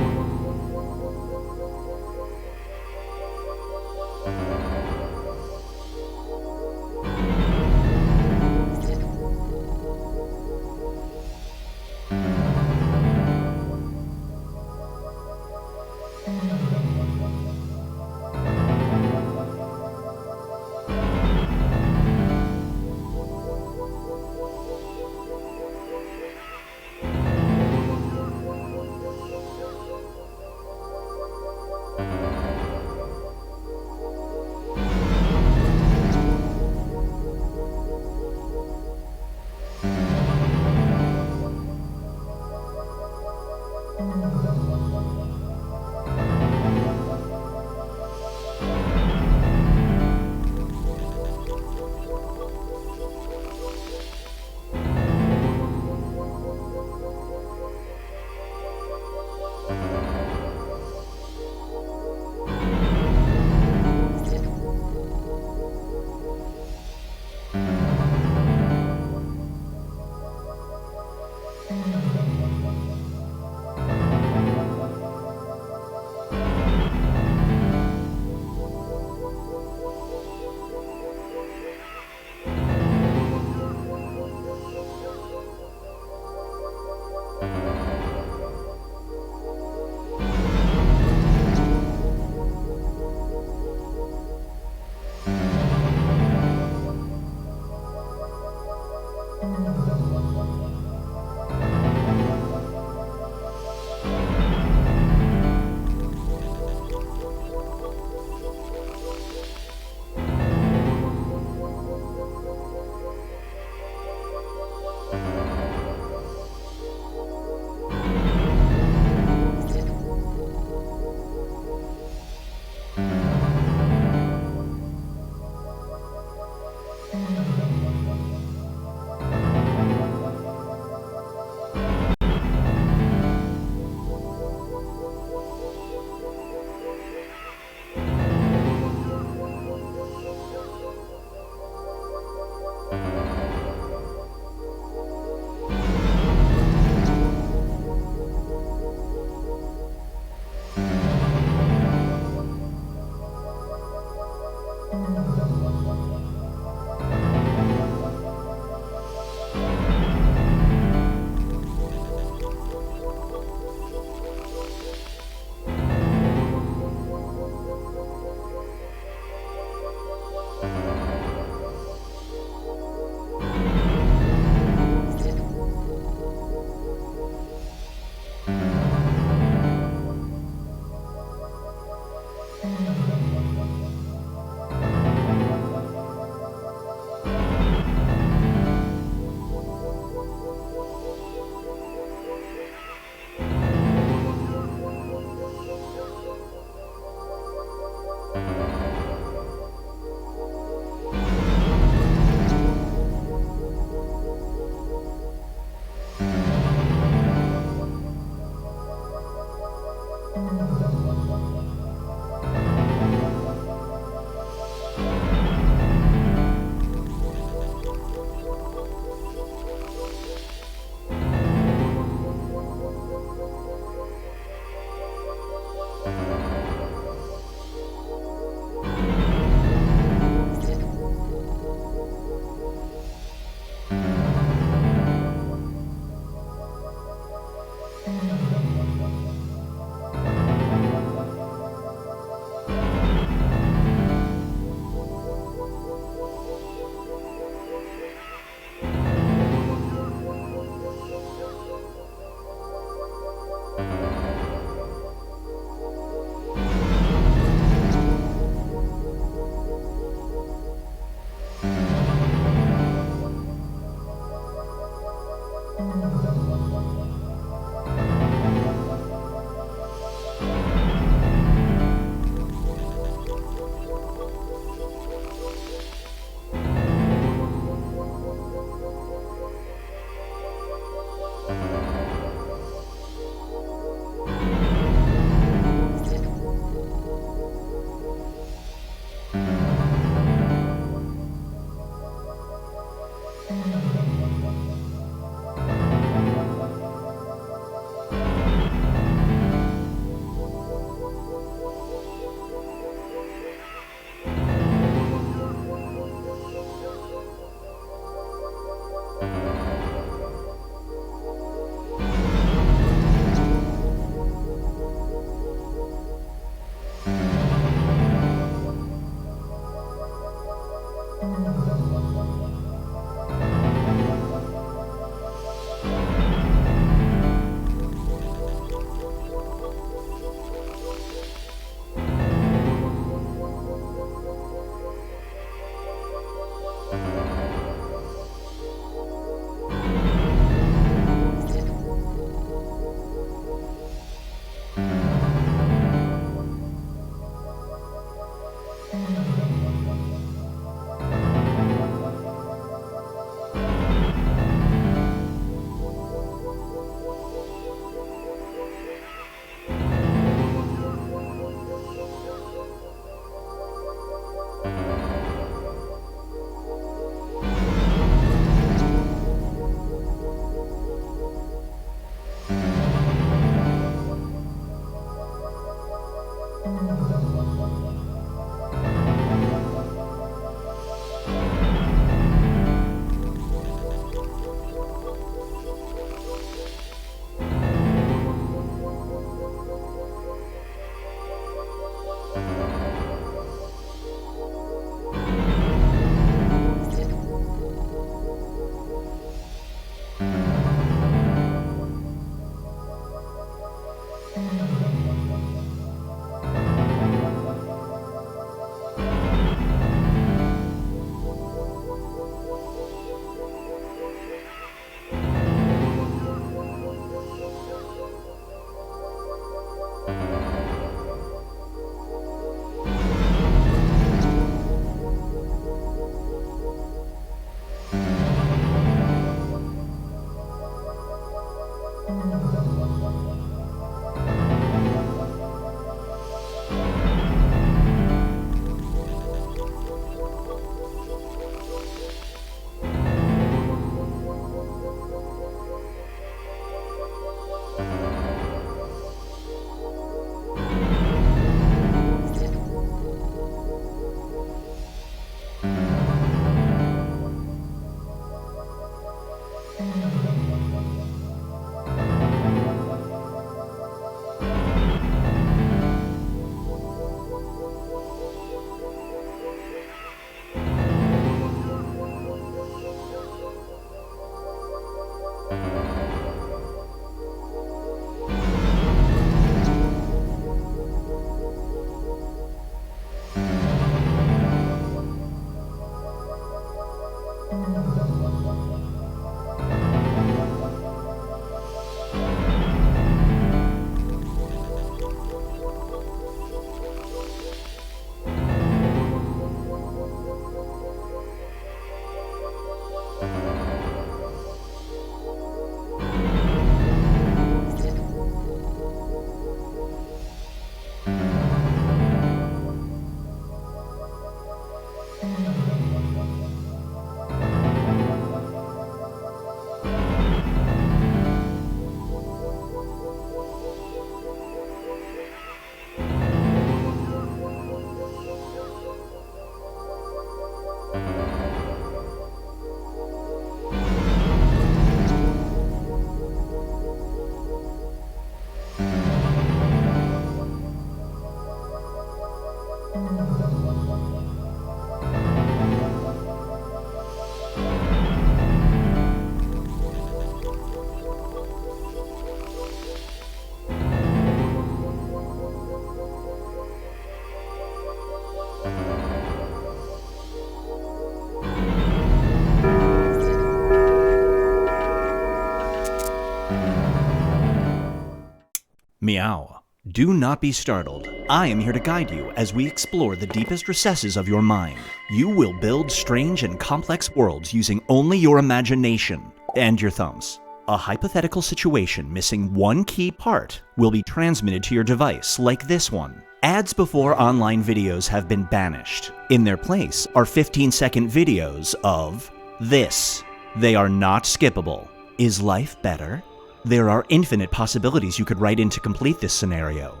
Meow. Do not be startled. I am here to guide you as we explore the deepest recesses of your mind. You will build strange and complex worlds using only your imagination and your thumbs. A hypothetical situation missing one key part will be transmitted to your device, like this one. Ads before online videos have been banished. In their place are 15-second videos of this. They are not skippable. Is life better? There are infinite possibilities you could write in to complete this scenario.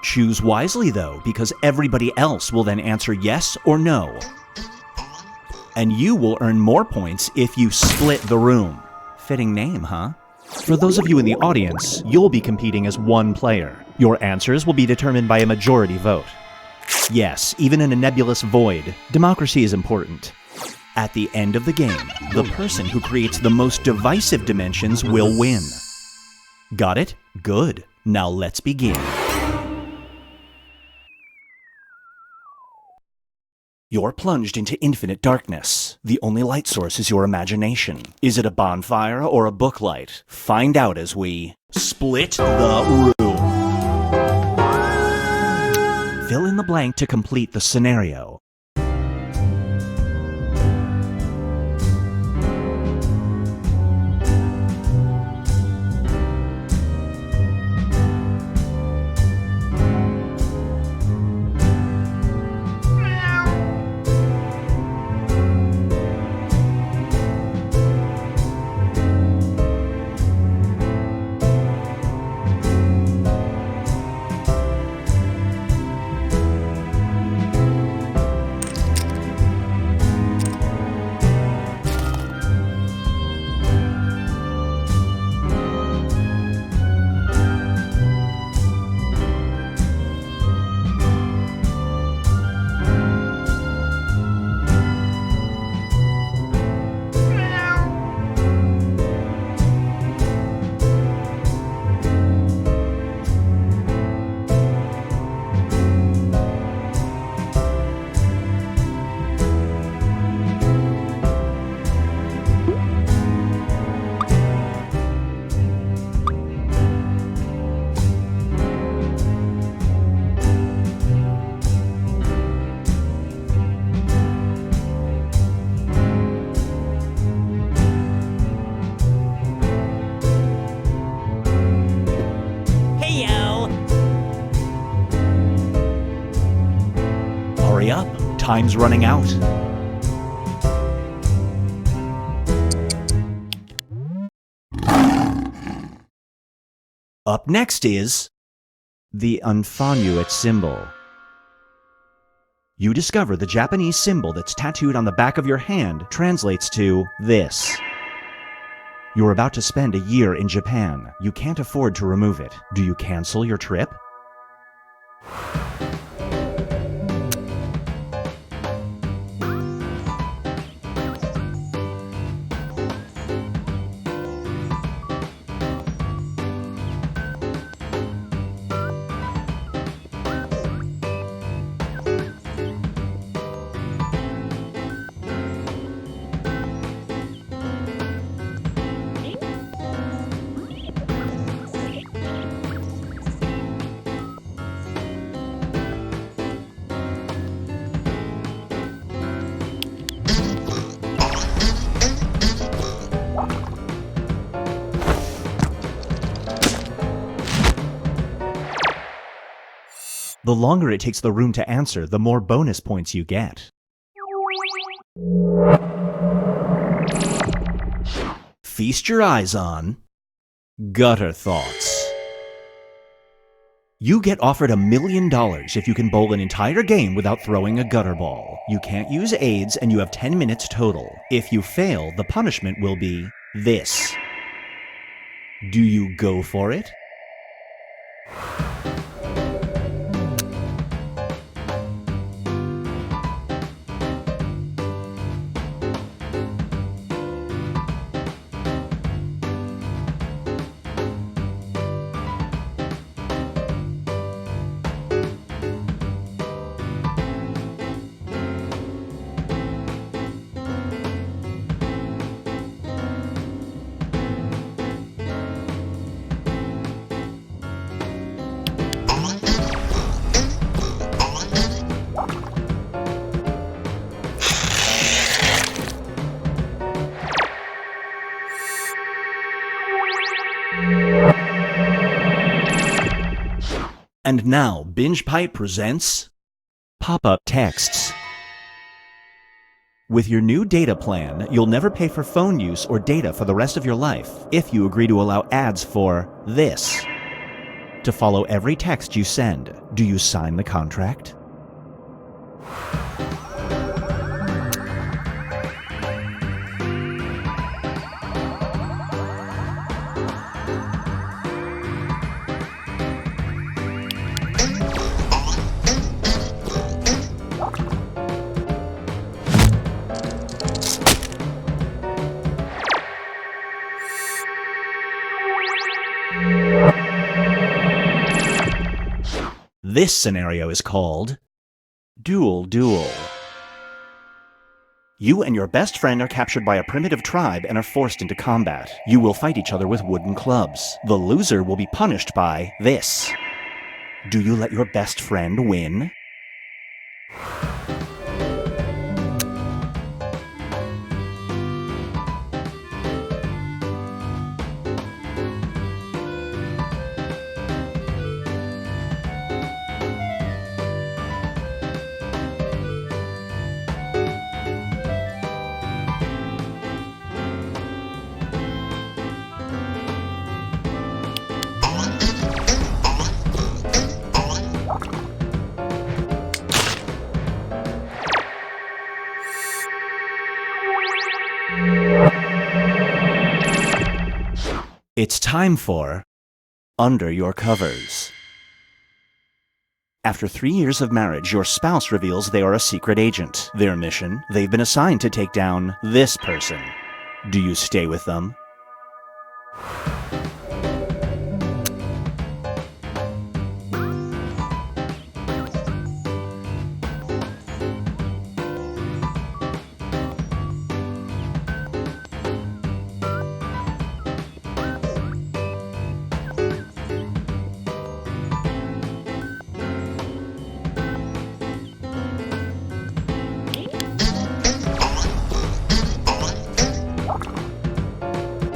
Choose wisely though, because everybody else will then answer yes or no. And you will earn more points if you split the room. Fitting name, huh? For those of you in the audience, you'll be competing as one player. Your answers will be determined by a majority vote. Yes, even in a nebulous void, democracy is important. At the end of the game, the person who creates the most divisive dimensions will win. Got it? Good. Now let's begin. You're plunged into infinite darkness. The only light source is your imagination. Is it a bonfire or a booklight? Find out as we split the room. Fill in the blank to complete the scenario. Hurry up, time's running out. Up next is the Unfanuit symbol. You discover the Japanese symbol that's tattooed on the back of your hand translates to this. You're about to spend a year in Japan. You can't afford to remove it. Do you cancel your trip? The longer it takes the room to answer, the more bonus points you get. Feast your eyes on Gutter Thoughts. You get offered $1 million if you can bowl an entire game without throwing a gutter ball. You can't use aids and you have 10 minutes total. If you fail, the punishment will be this. Do you go for it? And now, Binge Pipe presents Pop-Up Texts. With your new data plan, you'll never pay for phone use or data for the rest of your life if you agree to allow ads for this to follow every text you send. Do you sign the contract? This scenario is called Duel Duel. You and your best friend are captured by a primitive tribe and are forced into combat. You will fight each other with wooden clubs. The loser will be punished by this. Do you let your best friend win? It's time for Under Your Covers. After 3 years of marriage, your spouse reveals they are a secret agent. Their mission? They've been assigned to take down this person. Do you stay with them?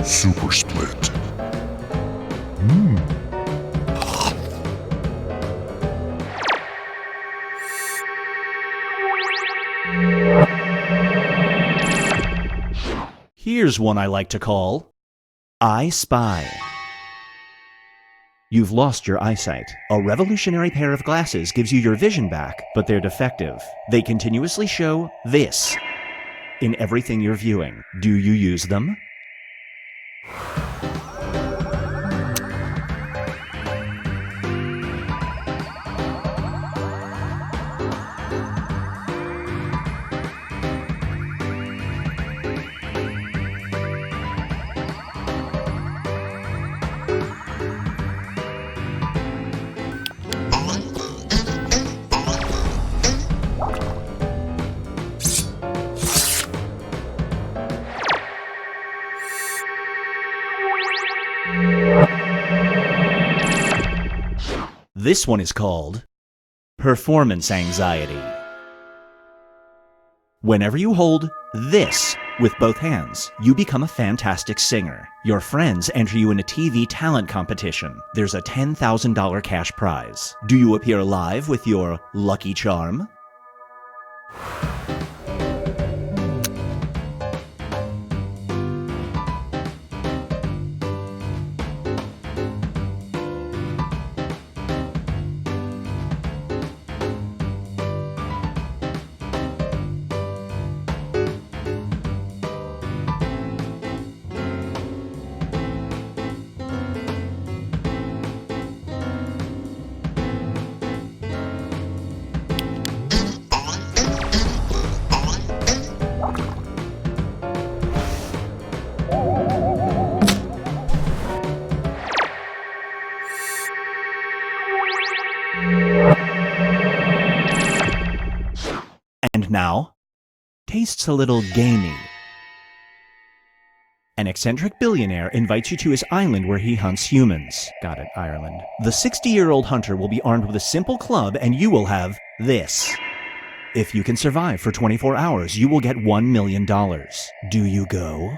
Super Split. Here's one I like to call I Spy. You've lost your eyesight. A revolutionary pair of glasses gives you your vision back, but they're defective. They continuously show this in everything you're viewing. Do you use them? This one is called Performance Anxiety. Whenever you hold this with both hands, you become a fantastic singer. Your friends enter you in a TV talent competition. There's a $10,000 cash prize. Do you appear live with your lucky charm? And now, tastes a little gamey. An eccentric billionaire invites you to his island where he hunts humans. Got it, Ireland. The 60-year-old hunter will be armed with a simple club and you will have this. If you can survive for 24 hours, you will get $1 million. Do you go?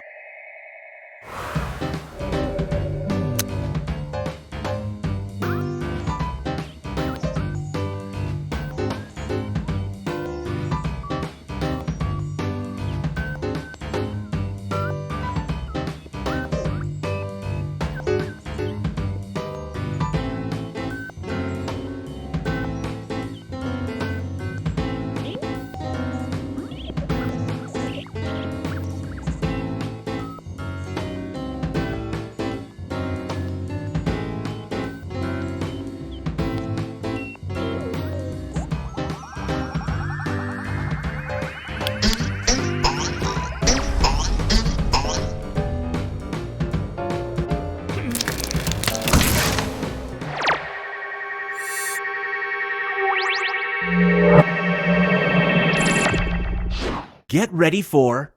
Get ready for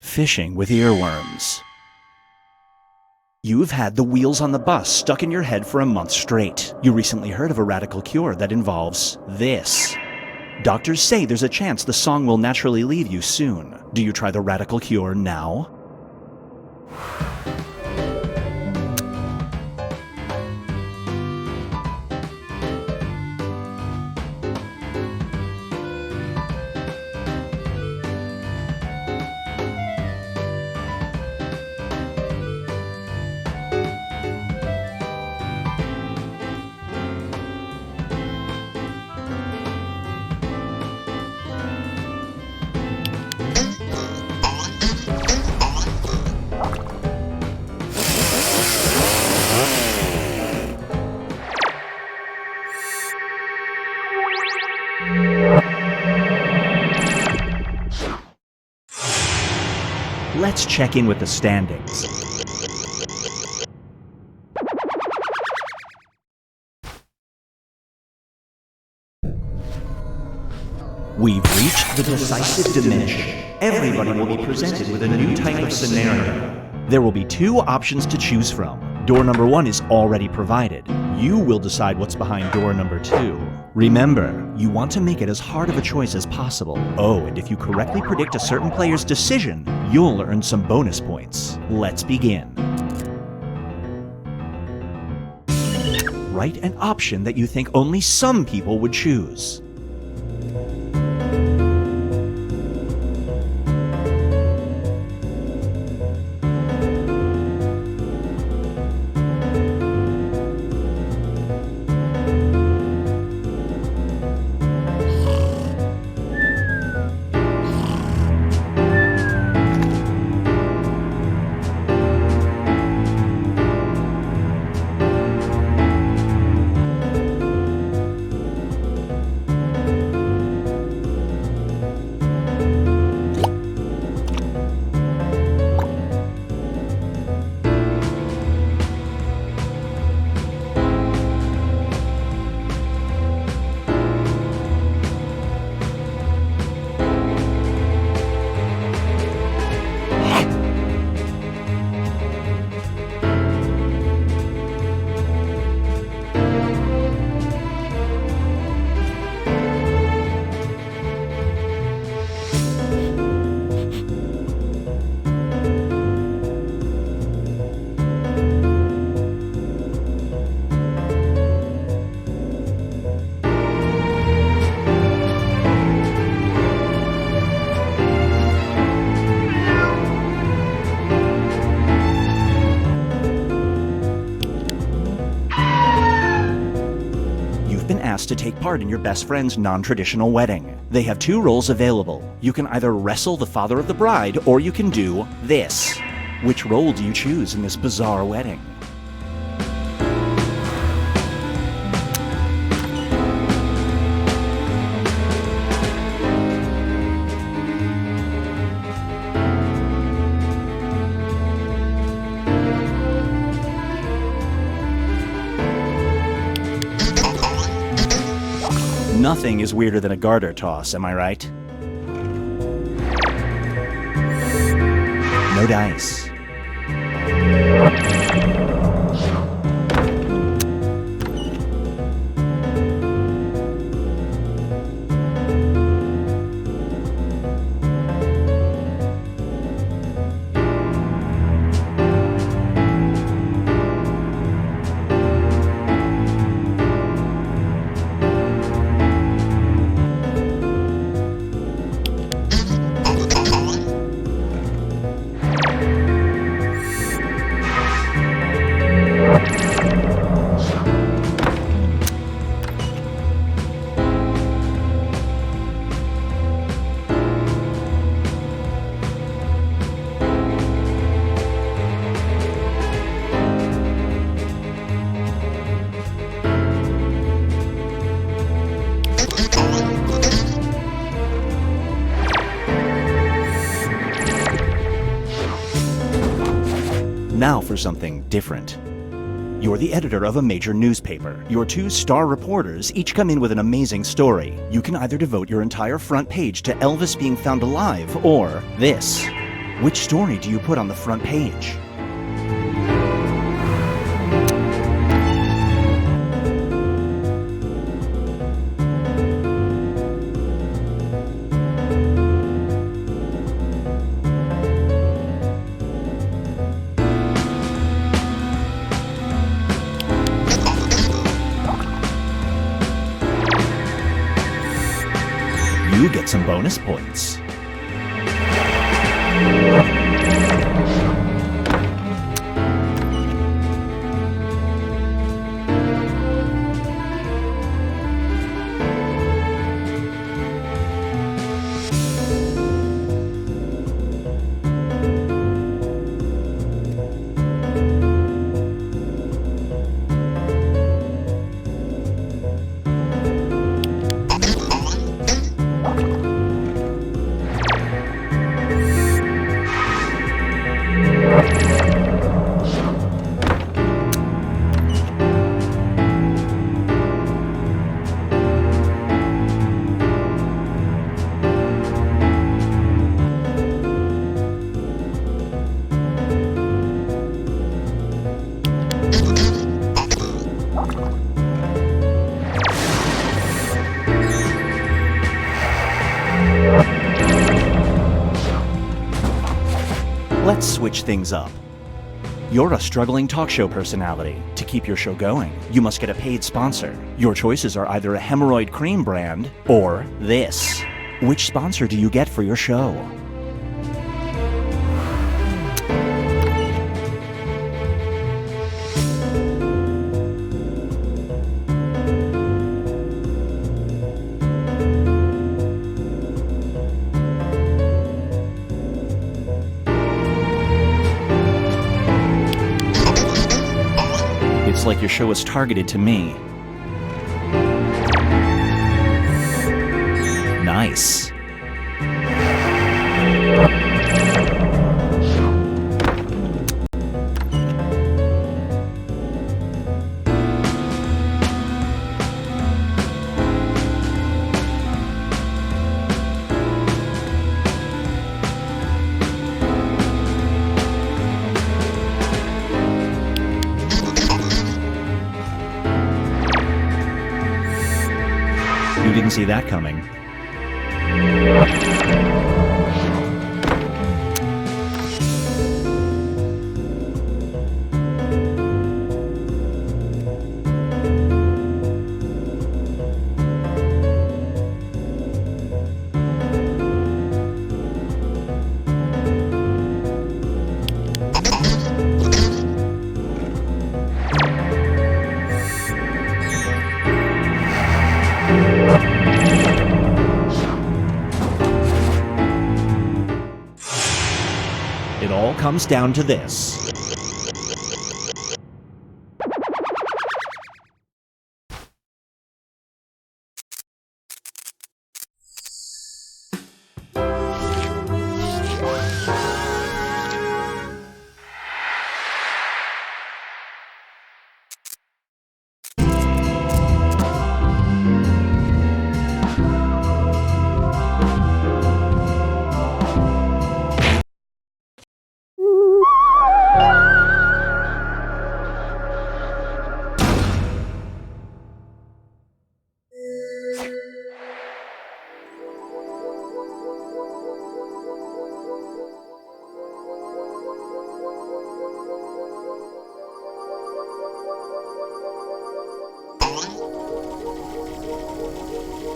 fishing with earworms. You've had the wheels on the bus stuck in your head for a month straight. You recently heard of a radical cure that involves this. Doctors say there's a chance the song will naturally leave you soon. Do you try the radical cure now? Let's check in with the standings. We've reached the decisive dimension. Everybody will be presented with a new type of scenario. There will be two options to choose from. Door number 1 is already provided. You will decide what's behind door number 2. Remember, you want to make it as hard of a choice as possible. Oh, and if you correctly predict a certain player's decision, you'll earn some bonus points. Let's begin. Write an option that you think only some people would choose. To take part in your best friend's non-traditional wedding. They have 2 roles available. You can either wrestle the father of the bride, or you can do this. Which role do you choose in this bizarre wedding? Nothing is weirder than a garter toss, am I right? No dice. Now for something different. You're the editor of a major newspaper. Your 2 star reporters each come in with an amazing story. You can either devote your entire front page to Elvis being found alive or this. Which story do you put on the front page? You get some bonus points. Let's switch things up. You're a struggling talk show personality. To keep your show going, you must get a paid sponsor. Your choices are either a hemorrhoid cream brand or this. Which sponsor do you get for your show? It's like your show is targeted to me. Nice. You didn't see that coming. It all comes down to this.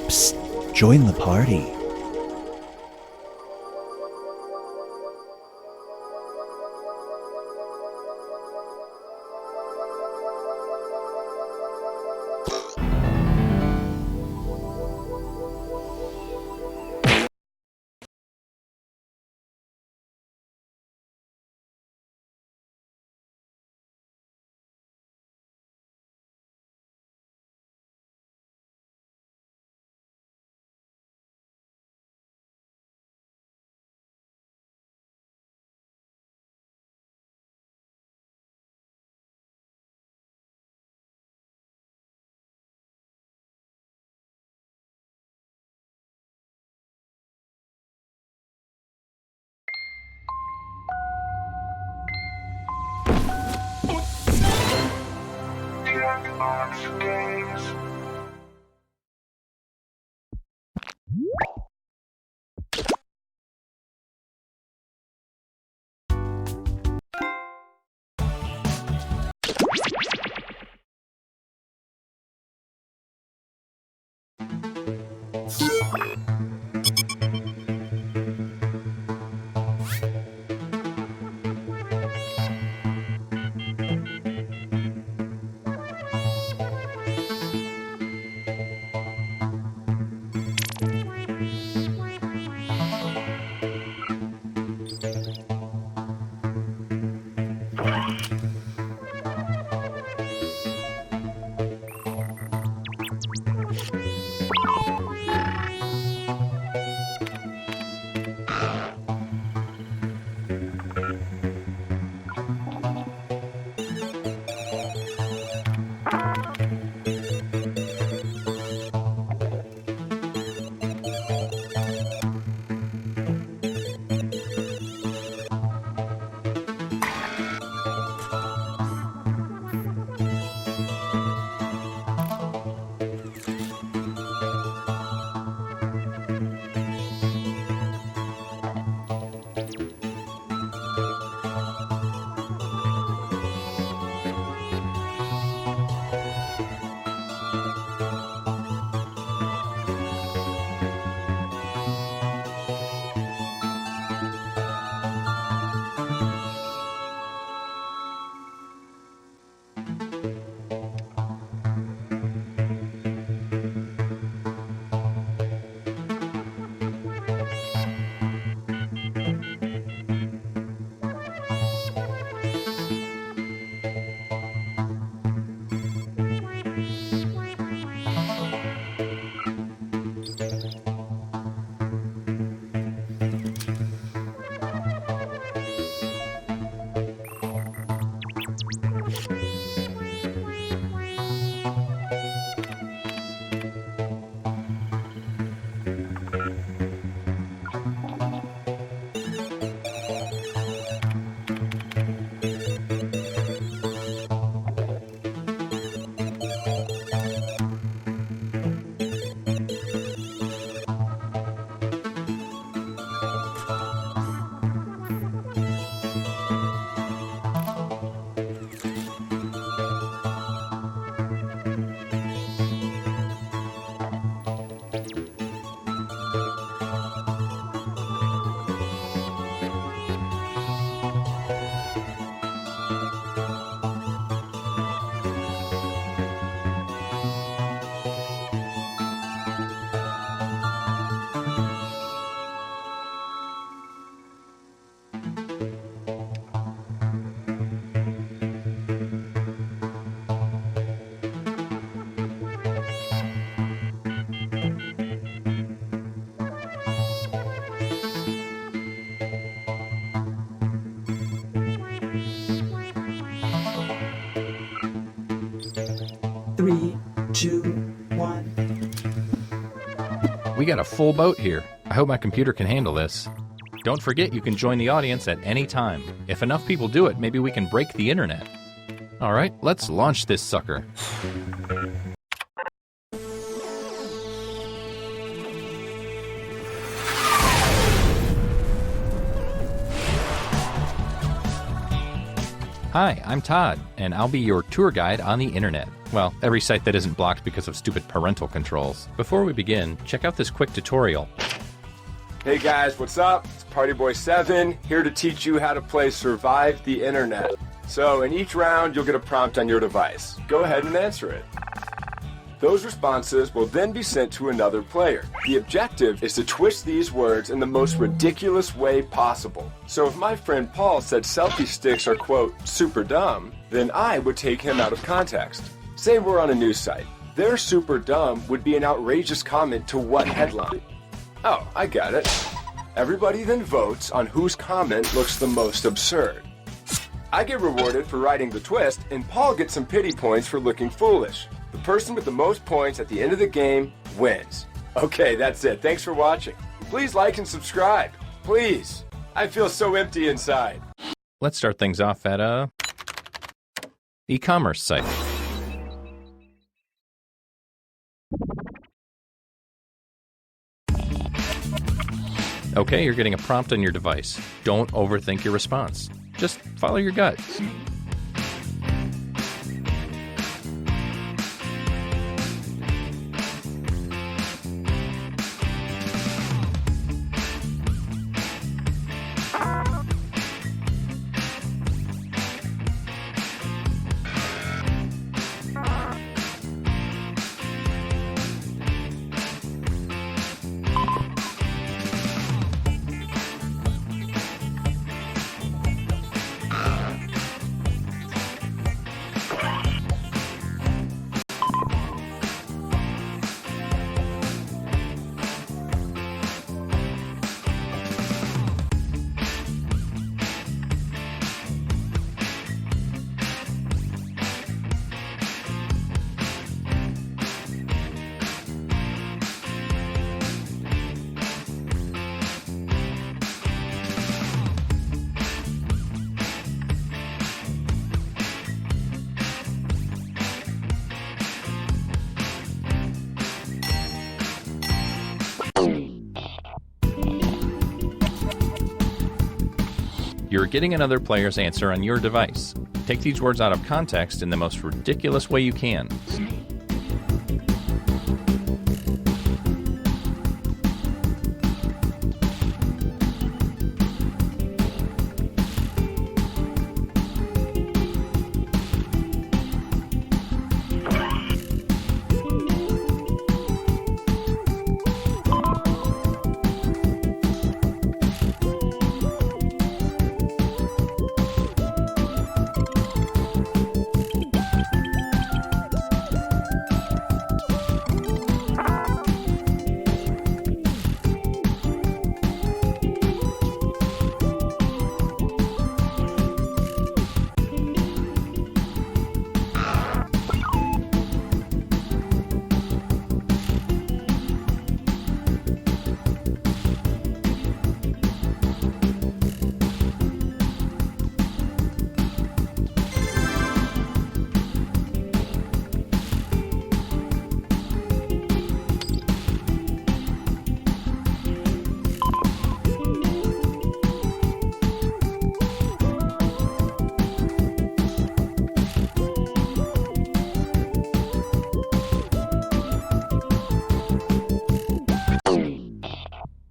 Psst, join the party. Arts Games. We got a full boat here. I hope my computer can handle this. Don't forget you can join the audience at any time. If enough people do it, maybe we can break the internet. All right, let's launch this sucker. Hi, I'm Todd, and I'll be your tour guide on the internet. Well, every site that isn't blocked because of stupid parental controls. Before we begin, check out this quick tutorial. Hey guys, what's up? It's Partyboy7, here to teach you how to play Survive the Internet. So, in each round, you'll get a prompt on your device. Go ahead and answer it. Those responses will then be sent to another player. The objective is to twist these words in the most ridiculous way possible. So if my friend Paul said selfie sticks are, quote, super dumb, then I would take him out of context. Say we're on a news site. Their super dumb would be an outrageous comment to what headline? Oh, I got it. Everybody then votes on whose comment looks the most absurd. I get rewarded for writing the twist, and Paul gets some pity points for looking foolish. The person with the most points at the end of the game wins. Okay, that's it. Thanks for watching. Please like and subscribe. Please. I feel so empty inside. Let's start things off at a e-commerce site. Okay, you're getting a prompt on your device. Don't overthink your response. Just follow your gut. You're getting another player's answer on your device. Take these words out of context in the most ridiculous way you can.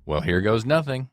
Well, here goes nothing.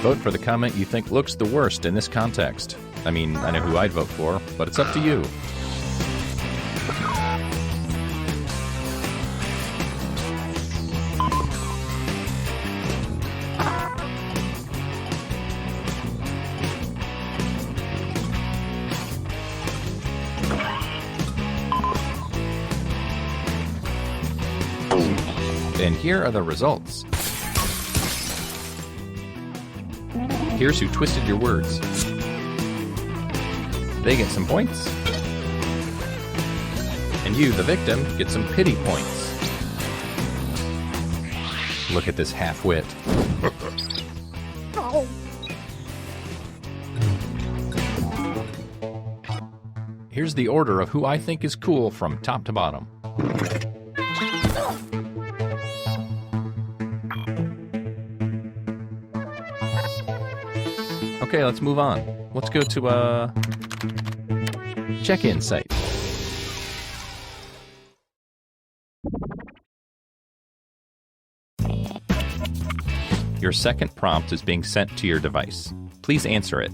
Vote for the comment you think looks the worst in this context. I mean, I know who I'd vote for, but it's up to you. And here are the results. Here's who twisted your words. They get some points. And you, the victim, get some pity points. Look at this half-wit. Here's the order of who I think is cool from top to bottom. Okay, let's move on. Let's go to check-in site. Your second prompt is being sent to your device. Please answer it.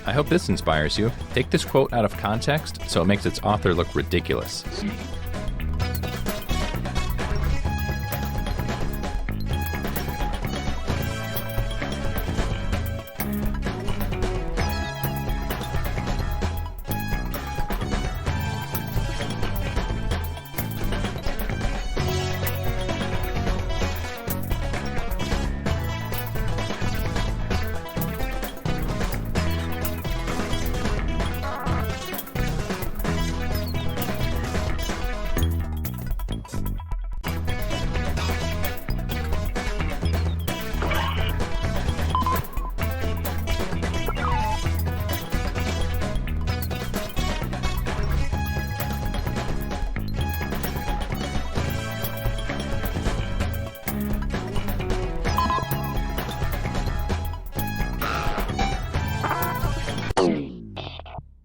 I hope this inspires you. Take this quote out of context so it makes its author look ridiculous.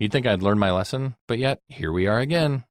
You'd think I'd learned my lesson, but yet, here we are again.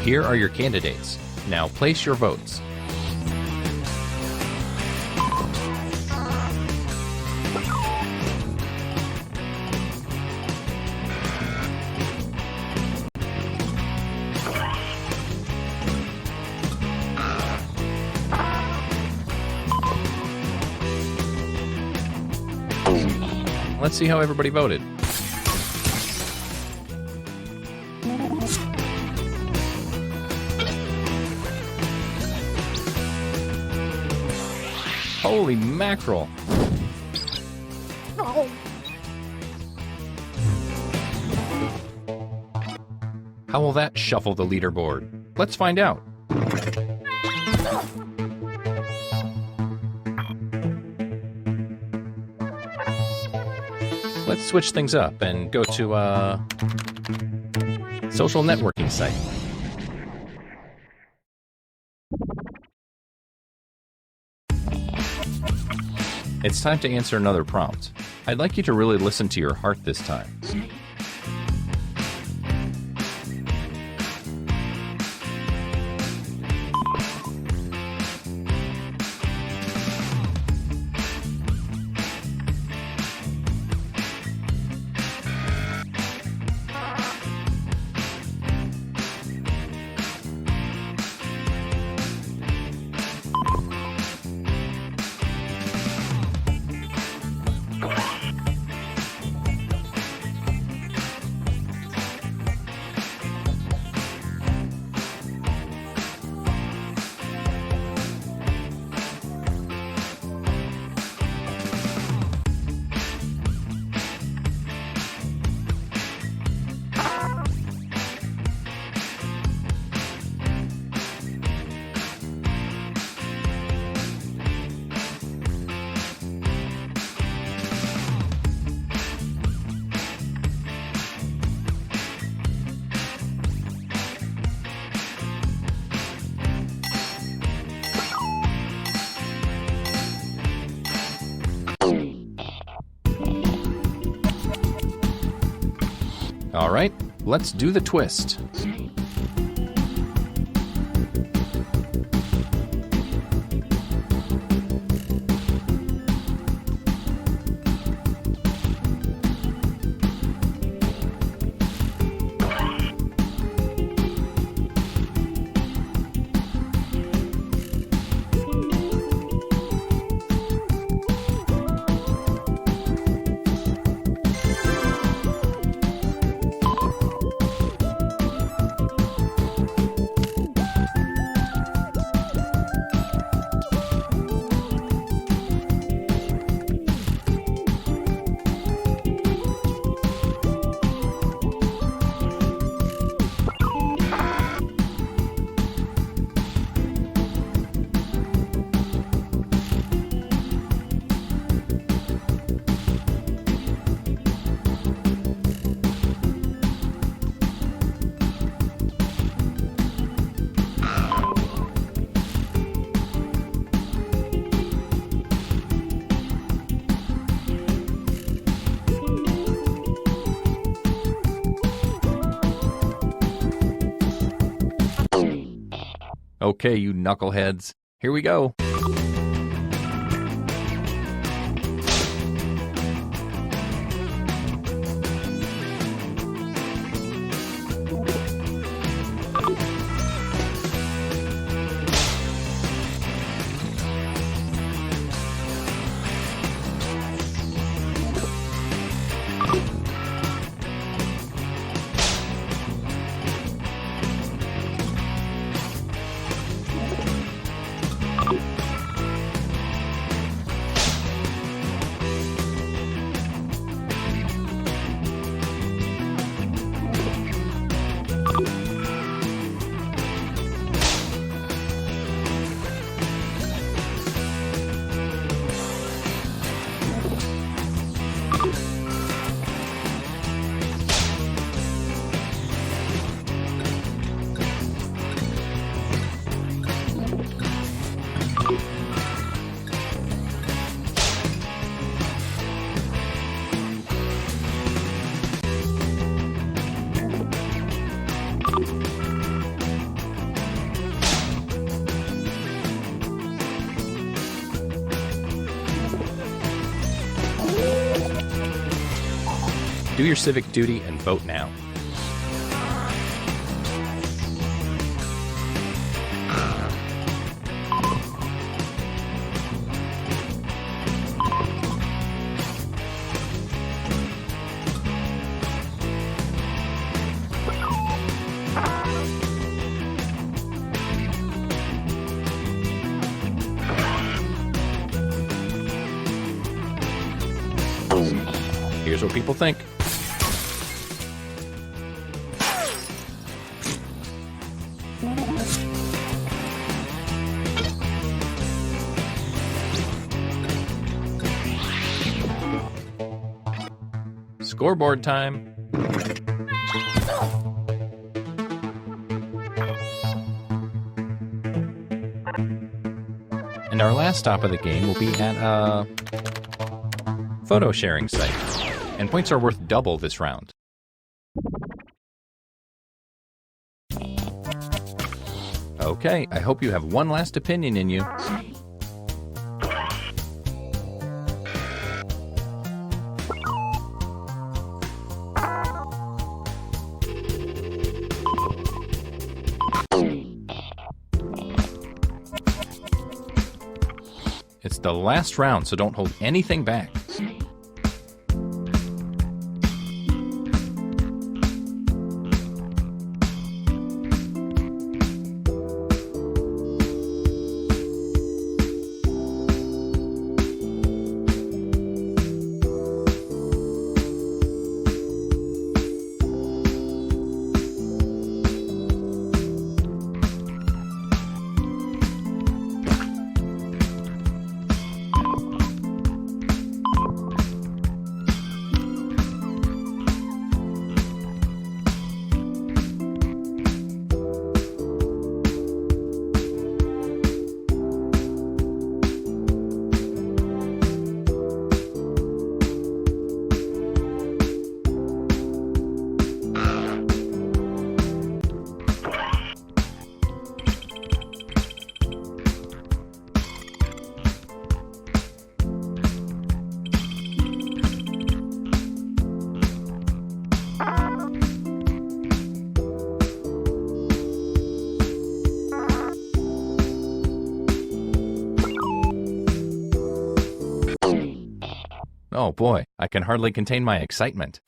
Here are your candidates. Now place your votes. Let's see how everybody voted. Holy mackerel! No. How will that shuffle the leaderboard? Let's find out. Let's switch things up and go to a social networking site. It's time to answer another prompt. I'd like you to really listen to your heart this time. All right, let's do the twist. Okay, you knuckleheads, here we go. Do your civic duty and vote now. Here's what people think. Scoreboard time. And our last stop of the game will be at photo sharing site. And points are worth double this round. Okay, I hope you have one last opinion in you. It's the last round, so don't hold anything back. Oh boy, I can hardly contain my excitement.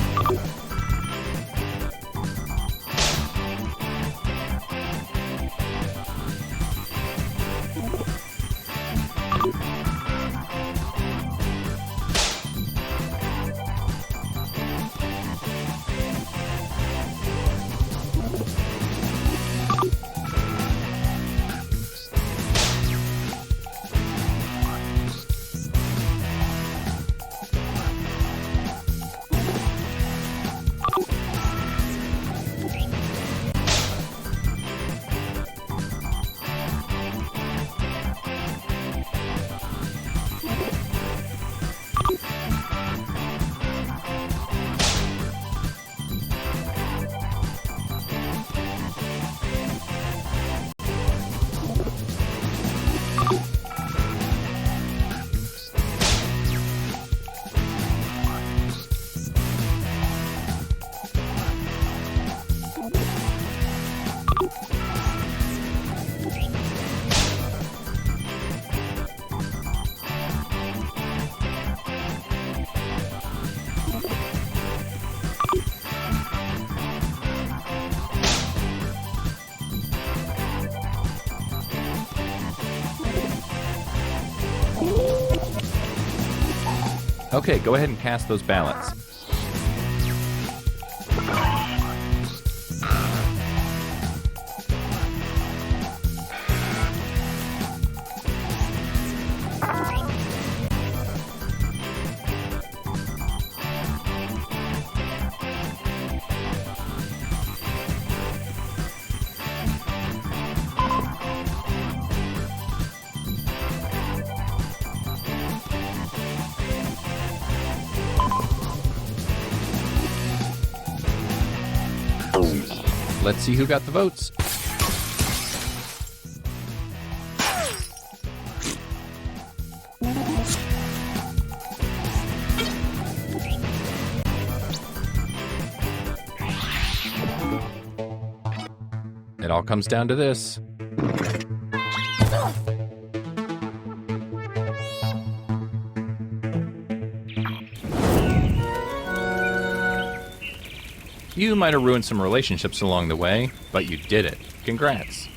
Okay, go ahead and cast those ballots. Let's see who got the votes. It all comes down to this. You might have ruined some relationships along the way, but you did it. Congrats.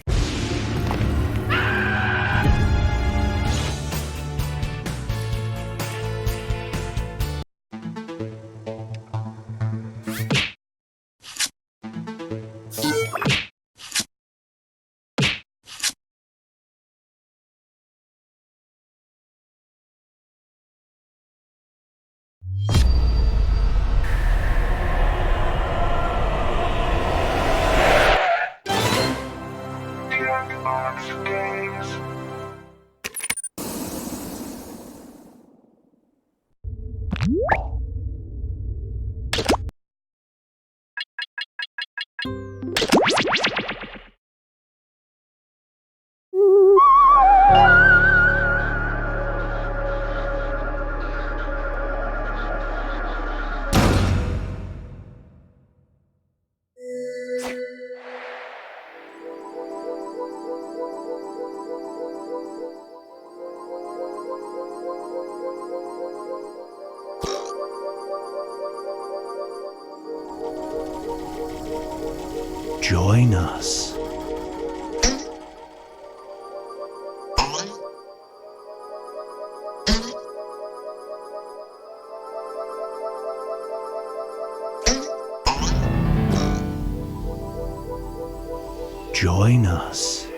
Join us. Join us.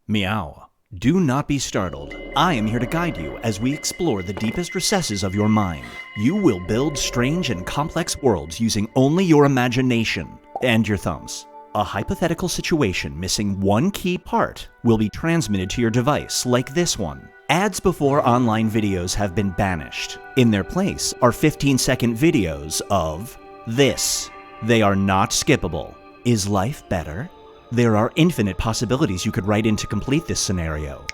Meow. Do not be startled. I am here to guide you as we explore the deepest recesses of your mind. You will build strange and complex worlds using only your imagination and your thumbs. A hypothetical situation missing one key part will be transmitted to your device like this one. Ads before online videos have been banished. In their place are 15-second videos of this. They are not skippable. Is life better? There are infinite possibilities you could write in to complete this scenario.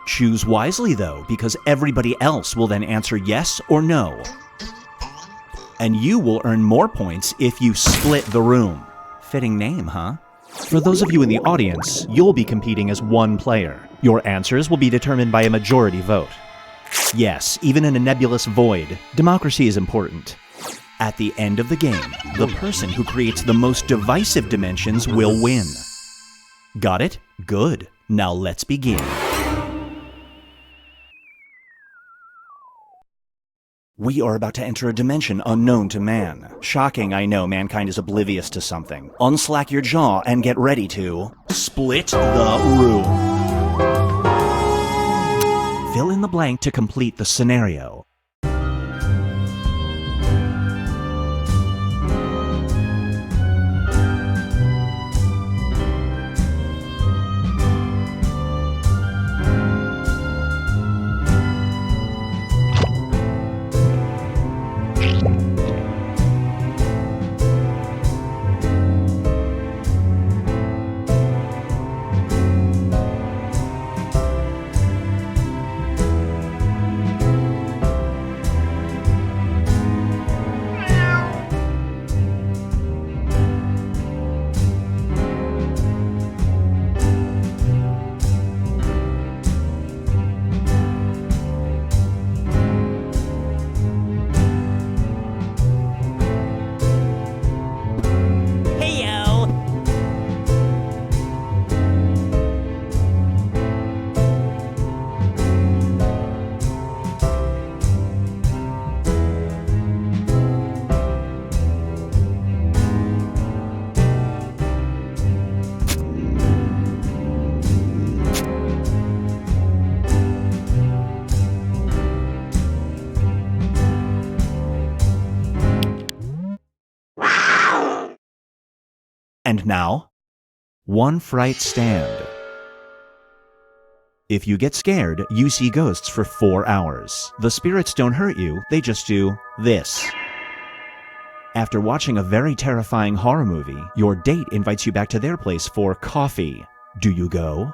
Choose wisely though, because everybody else will then answer yes or no. And you will earn more points if you split the room. Fitting name, huh? For those of you in the audience, you'll be competing as one player. Your answers will be determined by a majority vote. Yes, even in a nebulous void, democracy is important. At the end of the game, the person who creates the most divisive dimensions will win. Got it? Good. Now let's begin. We are about to enter a dimension unknown to man. Shocking, I know, mankind is oblivious to something. Unslack your jaw and get ready to split the room. Fill in the blank to complete the scenario. And now, one fright stand. If you get scared, you see ghosts for 4 hours. The spirits don't hurt you, they just do this. After watching a very terrifying horror movie, your date invites you back to their place for coffee. Do you go?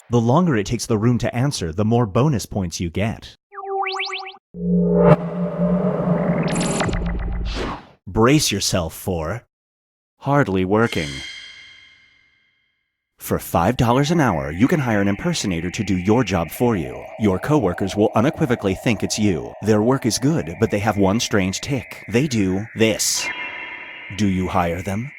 The longer it takes the room to answer, the more bonus points you get. Brace yourself for hardly working. For $5 an hour, you can hire an impersonator to do your job for you. Your coworkers will unequivocally think it's you. Their work is good, but they have one strange tick. They do this. Do you hire them?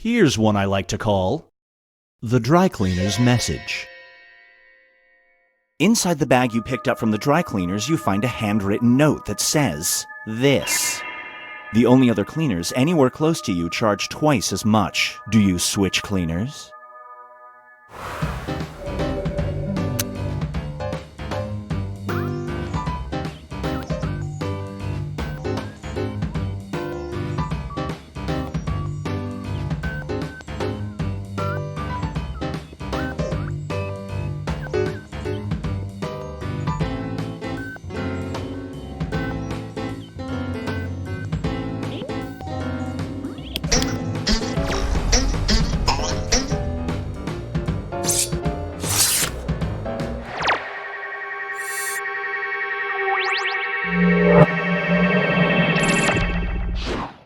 Here's one I like to call the dry cleaner's message. Inside the bag you picked up from the dry cleaners, you find a handwritten note that says this. The only other cleaners anywhere close to you charge twice as much. Do you switch cleaners?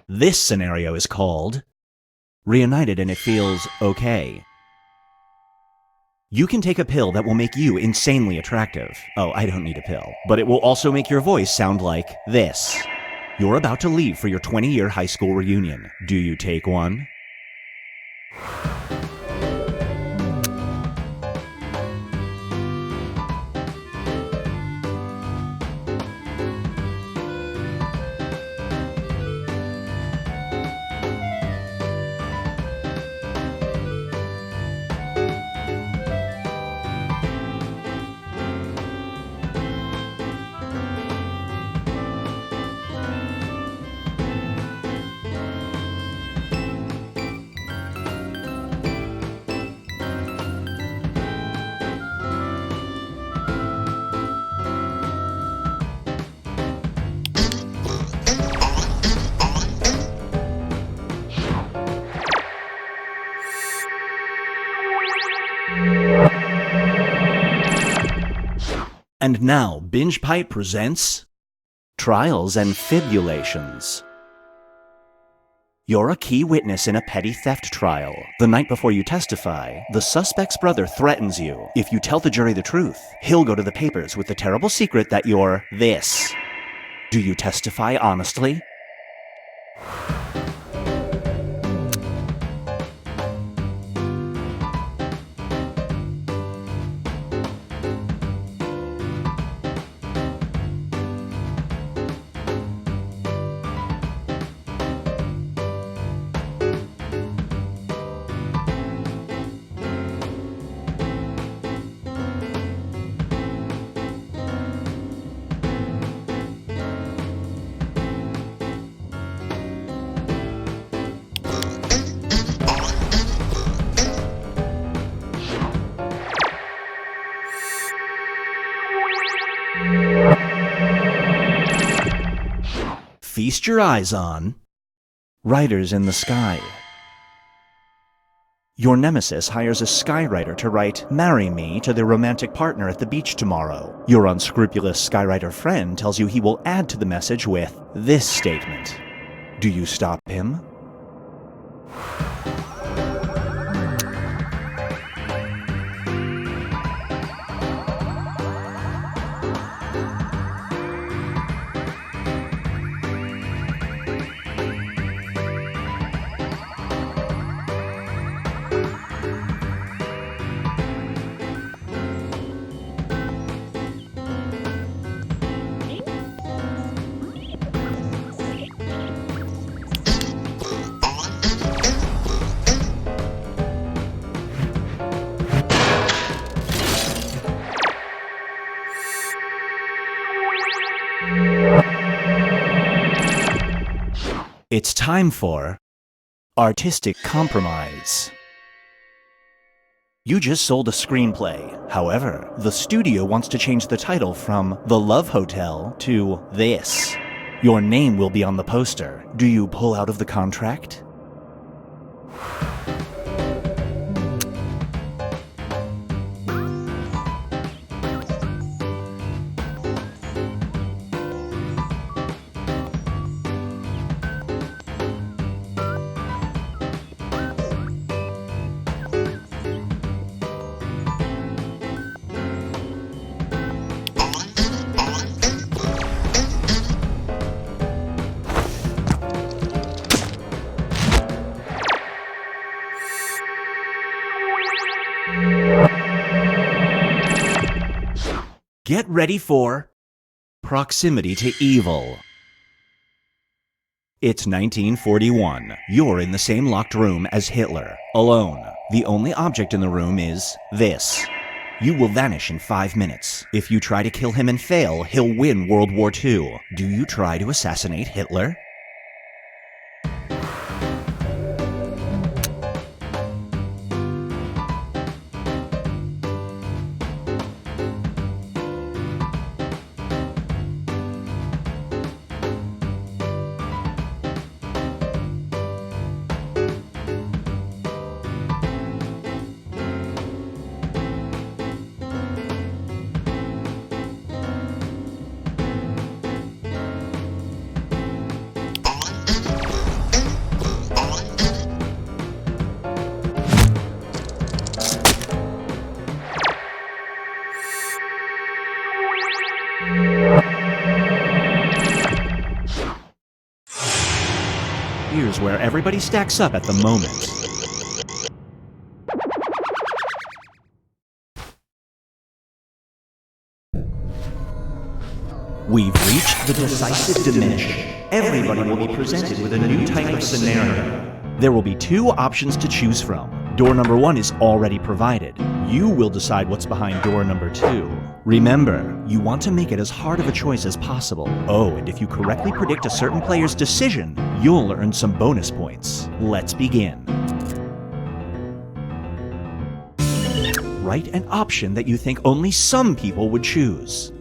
This scenario is called Reunited and It Feels Okay. You can take a pill that will make you insanely attractive. Oh, I don't need a pill. But it will also make your voice sound like this. You're about to leave for your 20-year high school reunion. Do you take one? And now, Binge Pipe presents Trials and Fibulations. You're a key witness in a petty theft trial. The night before you testify, the suspect's brother threatens you. If you tell the jury the truth, he'll go to the papers with the terrible secret that you're this. Do you testify honestly? Feast your eyes on Writers in the Sky. Your nemesis hires a skywriter to write "Marry me" to their romantic partner at the beach tomorrow. Your unscrupulous skywriter friend tells you he will add to the message with this statement. Do you stop him? It's time for Artistic Compromise. You just sold a screenplay. However, the studio wants to change the title from The Love Hotel to this. Your name will be on the poster. Do you pull out of the contract? Get ready for proximity to evil. It's 1941. You're in the same locked room as Hitler, alone. The only object in the room is this. You will vanish in 5 minutes. If you try to kill him and fail, he'll win World War II. Do you try to assassinate Hitler? Here's where everybody stacks up at the moment. We've reached the decisive diminish. Everybody will be presented with a new type of scenario. There will be 2 options to choose from. Door number 1 is already provided. You will decide what's behind door number 2. Remember, you want to make it as hard of a choice as possible. Oh, and if you correctly predict a certain player's decision, you'll earn some bonus points. Let's begin. Write an option that you think only some people would choose.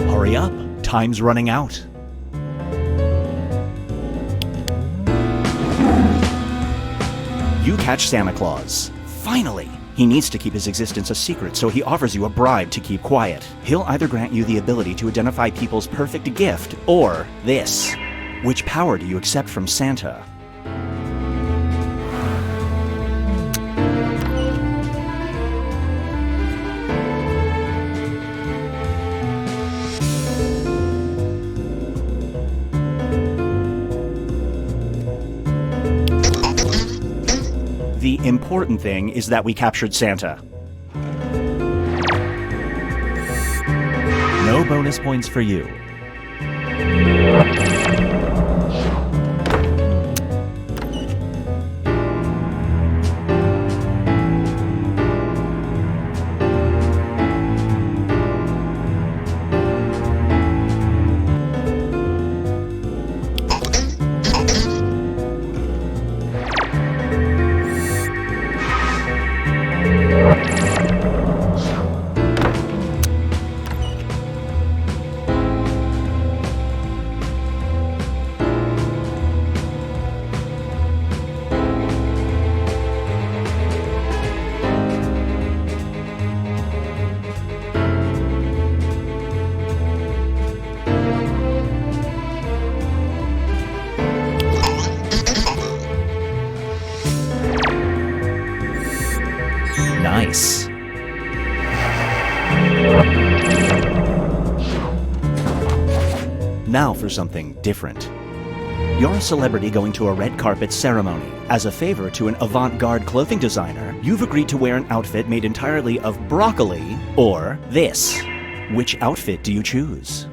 Hurry up, time's running out. You catch Santa Claus. Finally! He needs to keep his existence a secret, so he offers you a bribe to keep quiet. He'll either grant you the ability to identify people's perfect gift, or this. Which power do you accept from Santa? The important thing is that we captured Santa. No bonus points for you. Nice. Now for something different. You're a celebrity going to a red carpet ceremony. As a favor to an avant-garde clothing designer, you've agreed to wear an outfit made entirely of broccoli or this. Which outfit do you choose?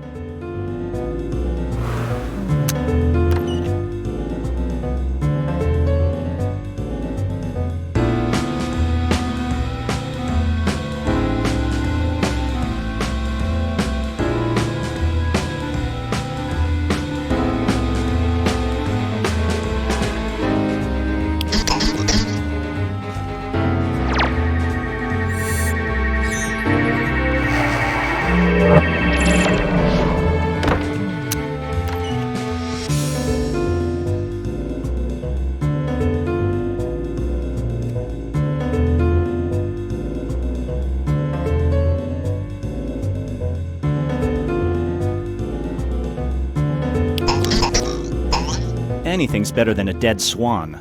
Anything's better than a dead swan.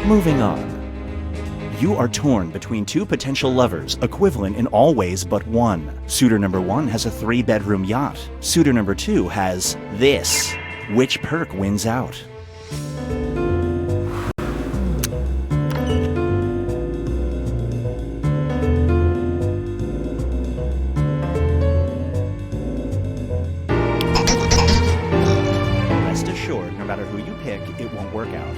Moving on. You are torn between two potential lovers, equivalent in all ways but one. Suitor number 1 has a 3-bedroom yacht. Suitor number 2 has this. Which perk wins out? Rest assured, no matter who you pick, it won't work out.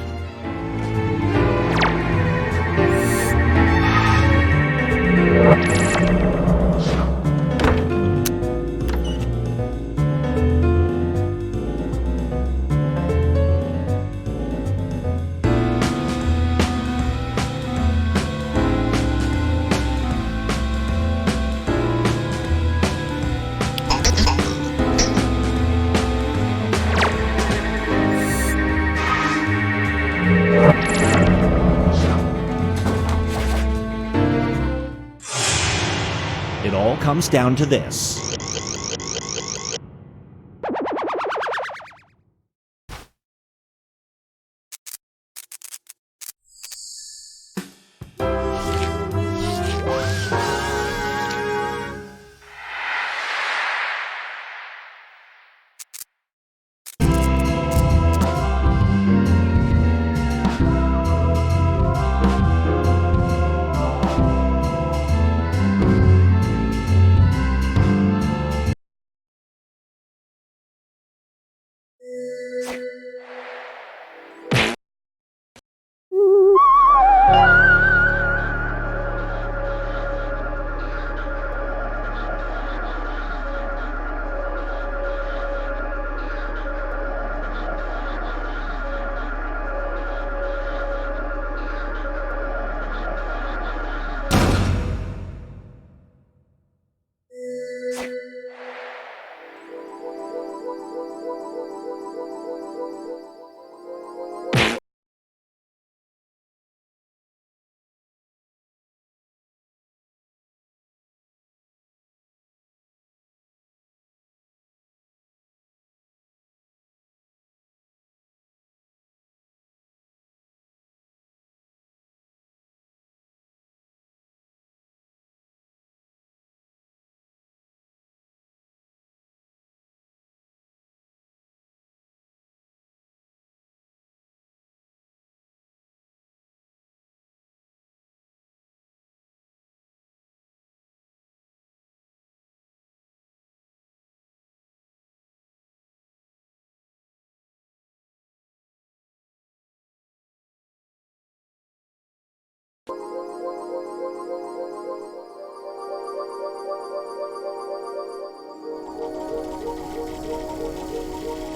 It all comes down to this.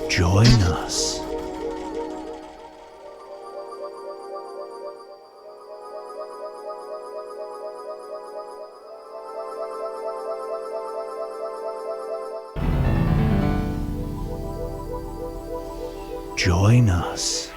Join us. Join us.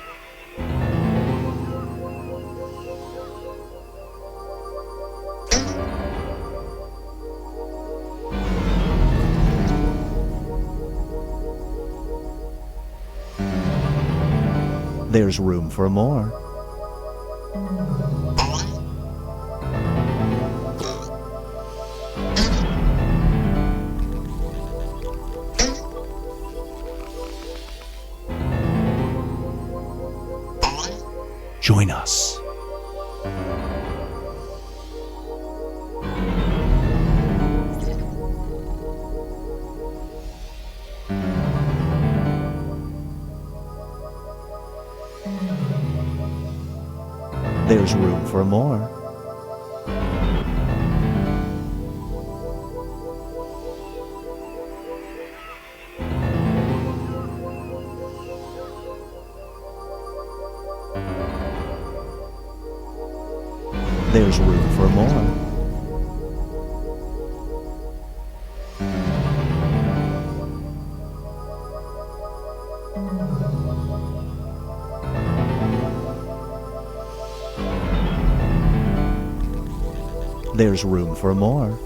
There's room for more. Join us. There's room for more. There's room for more. There's room for more.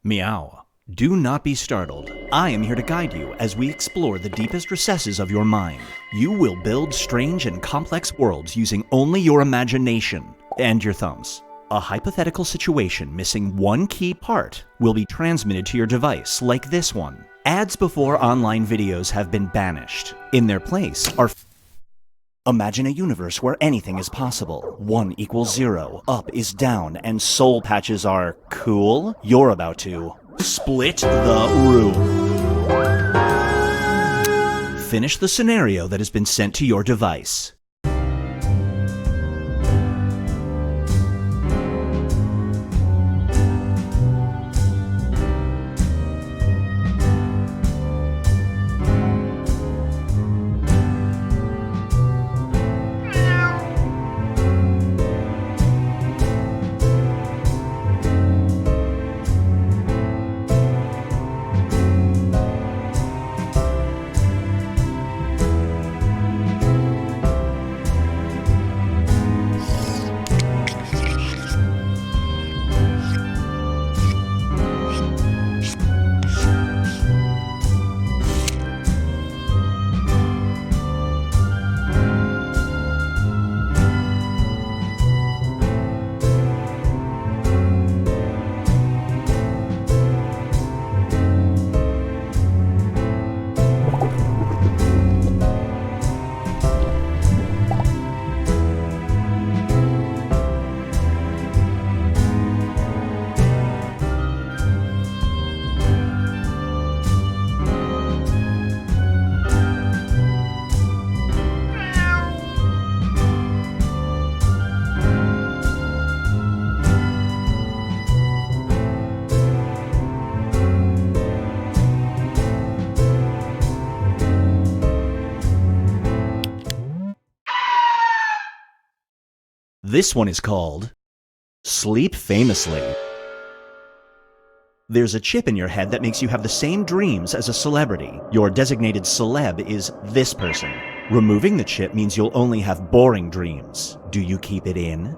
Meow. Do not be startled. I am here to guide you as we explore the deepest recesses of your mind. You will build strange and complex worlds using only your imagination and your thumbs. A hypothetical situation missing one key part will be transmitted to your device, like this one. Ads before online videos have been banished. In their place are... Imagine a universe where anything is possible. 1 equals 0, up is down, and soul patches are cool. You're about to split the room. Finish the scenario that has been sent to your device. This one is called Sleep Famously. There's a chip in your head that makes you have the same dreams as a celebrity. Your designated celeb is this person. Removing the chip means you'll only have boring dreams. Do you keep it in?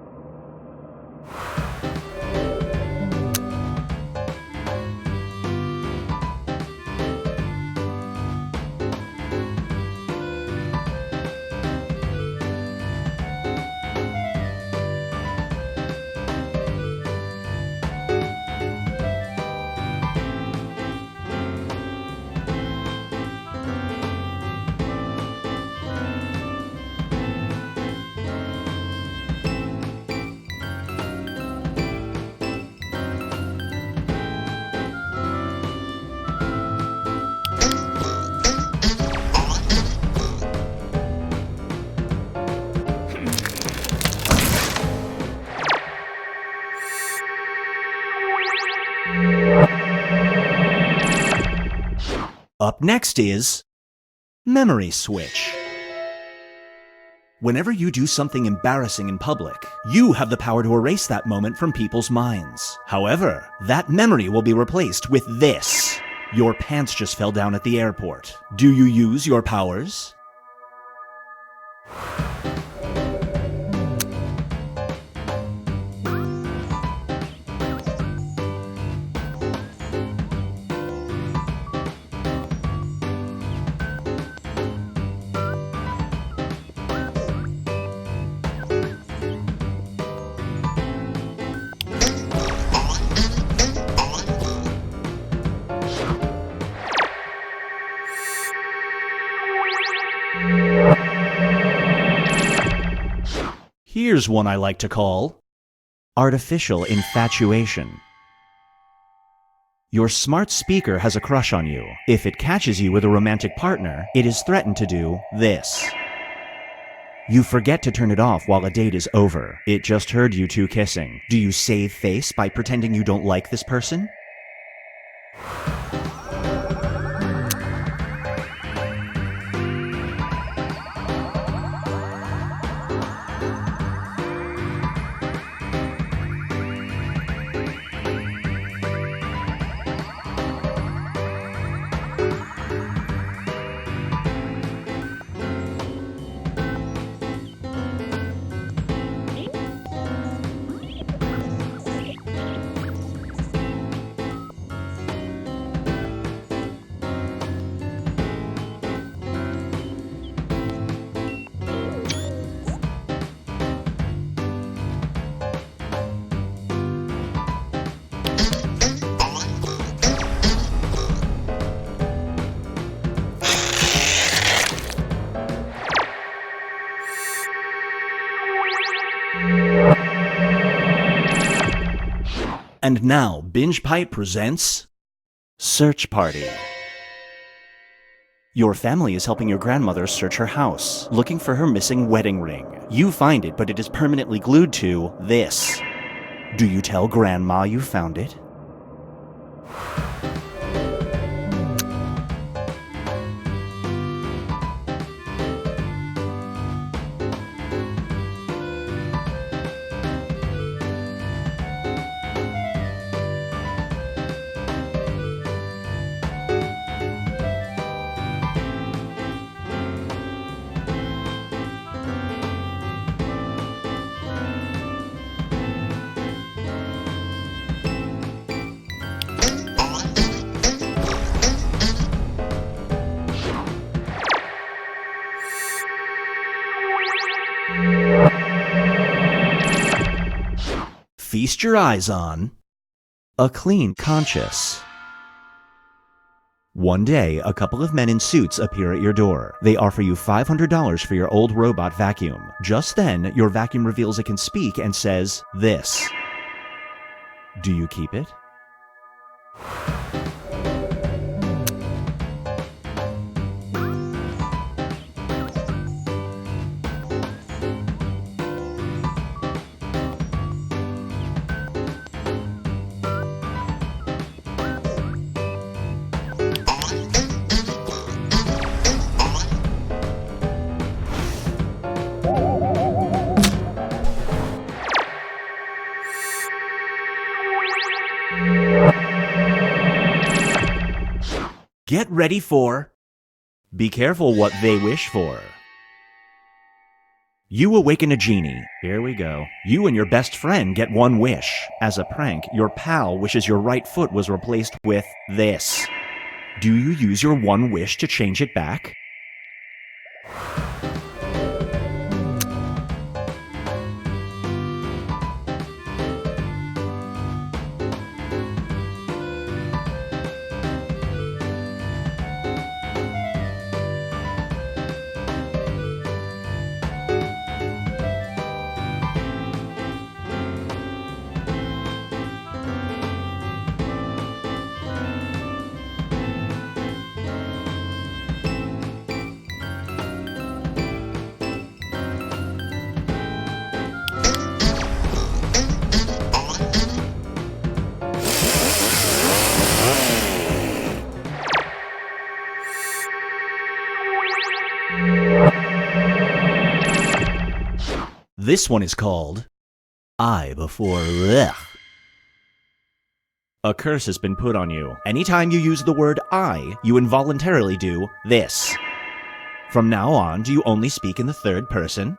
Up next is Memory Switch. Whenever you do something embarrassing in public, you have the power to erase that moment from people's minds. However, that memory will be replaced with this. Your pants just fell down at the airport. Do you use your powers? Here's one I like to call artificial infatuation. Your smart speaker has a crush on you. If it catches you with a romantic partner, it is threatened to do this. You forget to turn it off while a date is over. It just heard you two kissing. Do you save face by pretending you don't like this person? And now, Binge Pipe presents Search Party. Your family is helping your grandmother search her house, looking for her missing wedding ring. You find it, but it is permanently glued to this. Do you tell Grandma you found it? Feast your eyes on a clean conscience. One day, a couple of men in suits appear at your door. They offer you $500 for your old robot vacuum. Just then, your vacuum reveals it can speak and says this. Do you keep it? Get ready for... Be careful what they wish for. You awaken a genie. Here we go. You and your best friend get one wish. As a prank, your pal wishes your right foot was replaced with this. Do you use your one wish to change it back? This one is called I before blech. A curse has been put on you. Anytime you use the word I, you involuntarily do this. From now on, do you only speak in the third person?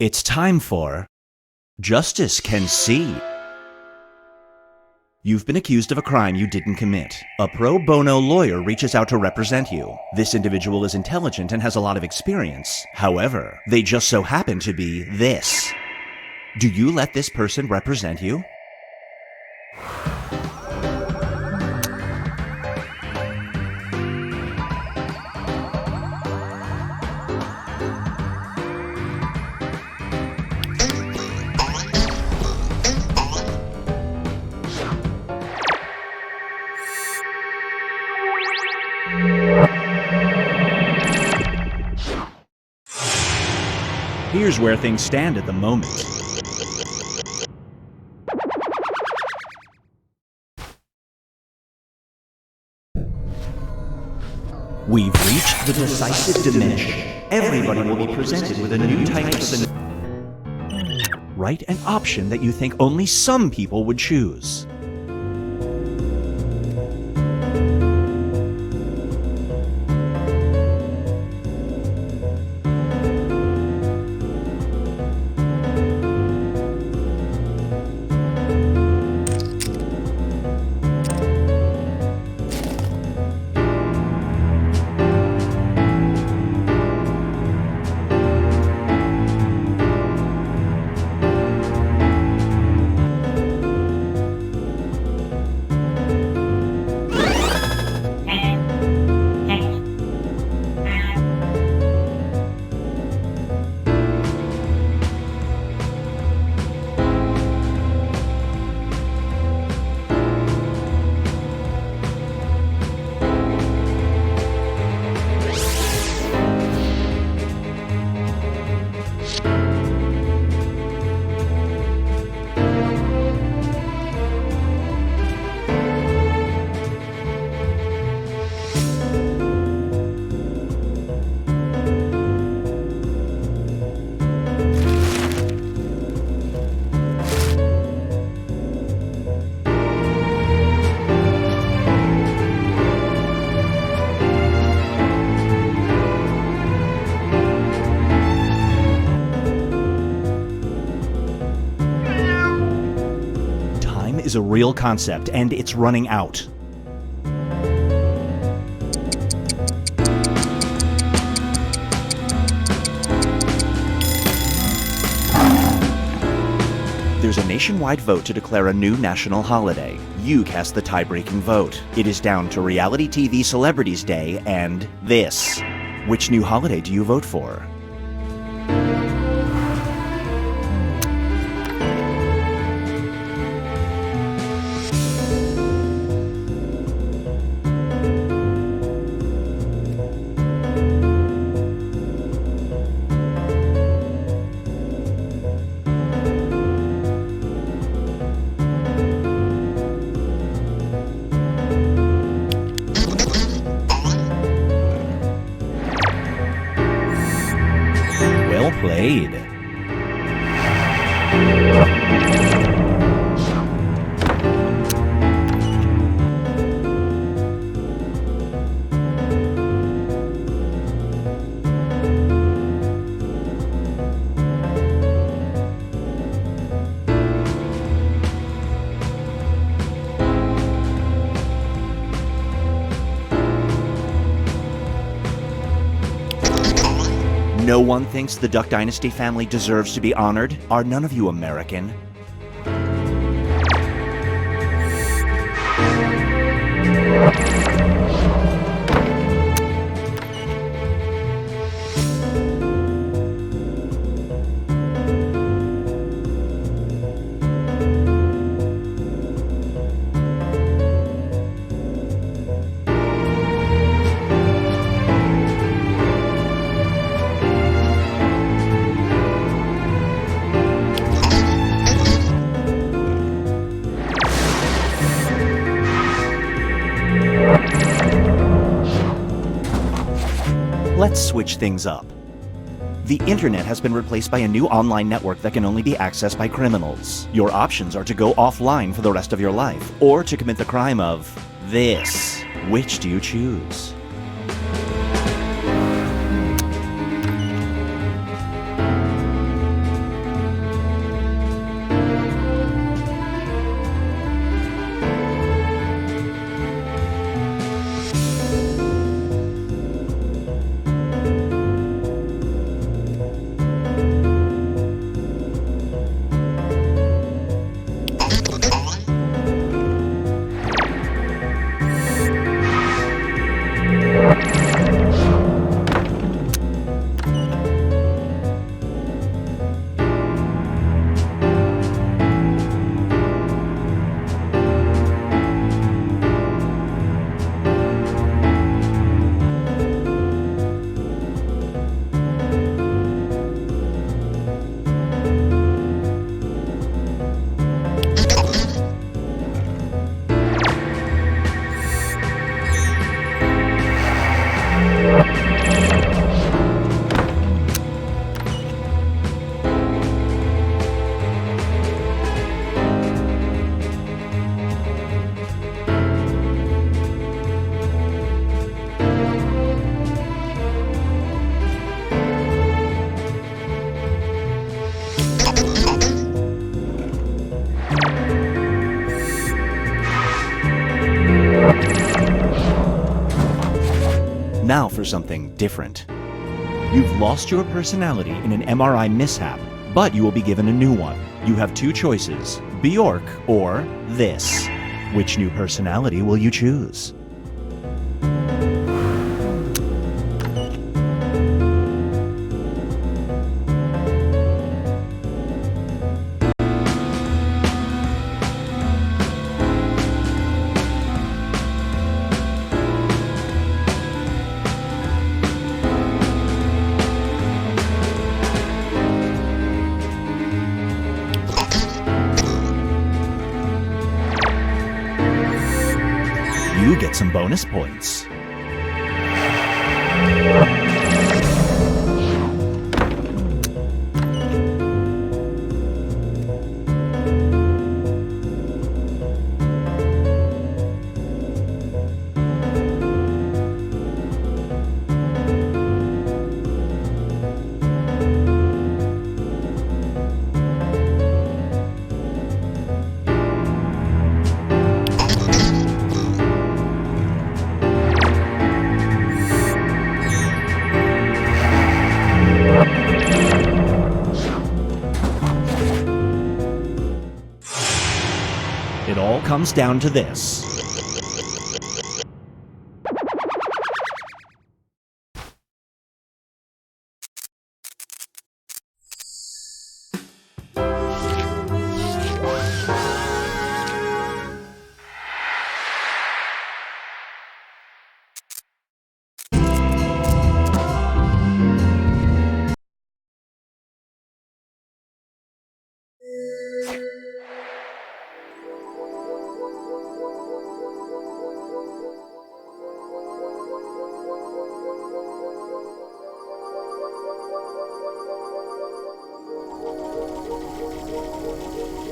It's time for Justice Can See. You've been accused of a crime you didn't commit. A pro bono lawyer reaches out to represent you. This individual is intelligent and has a lot of experience. However, they just so happen to be this. Do you let this person represent you? Here's where things stand at the moment. We've reached the decisive dimension. Everybody will be presented with a new type of scenario. Write an option that you think only some people would choose. Is a real concept, and it's running out. There's a nationwide vote to declare a new national holiday. You cast the tie-breaking vote. It is down to Reality TV Celebrities Day and this. Which new holiday do you vote for? Played. No one thinks the Duck Dynasty family deserves to be honored? Are none of you American? Let's switch things up. The internet has been replaced by a new online network that can only be accessed by criminals. Your options are to go offline for the rest of your life, or to commit the crime of this. Which do you choose? Now for something different. You've lost your personality in an MRI mishap, but you will be given a new one. You have two choices, Bjork or this. Which new personality will you choose? You get some bonus points. It all comes down to this.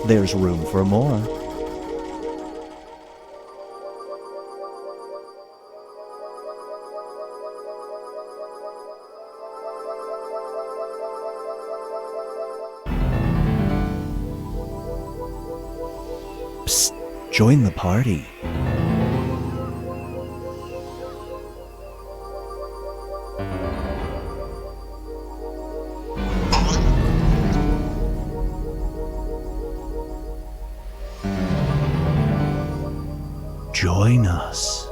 There's room for more. Psst, join the party. Join us.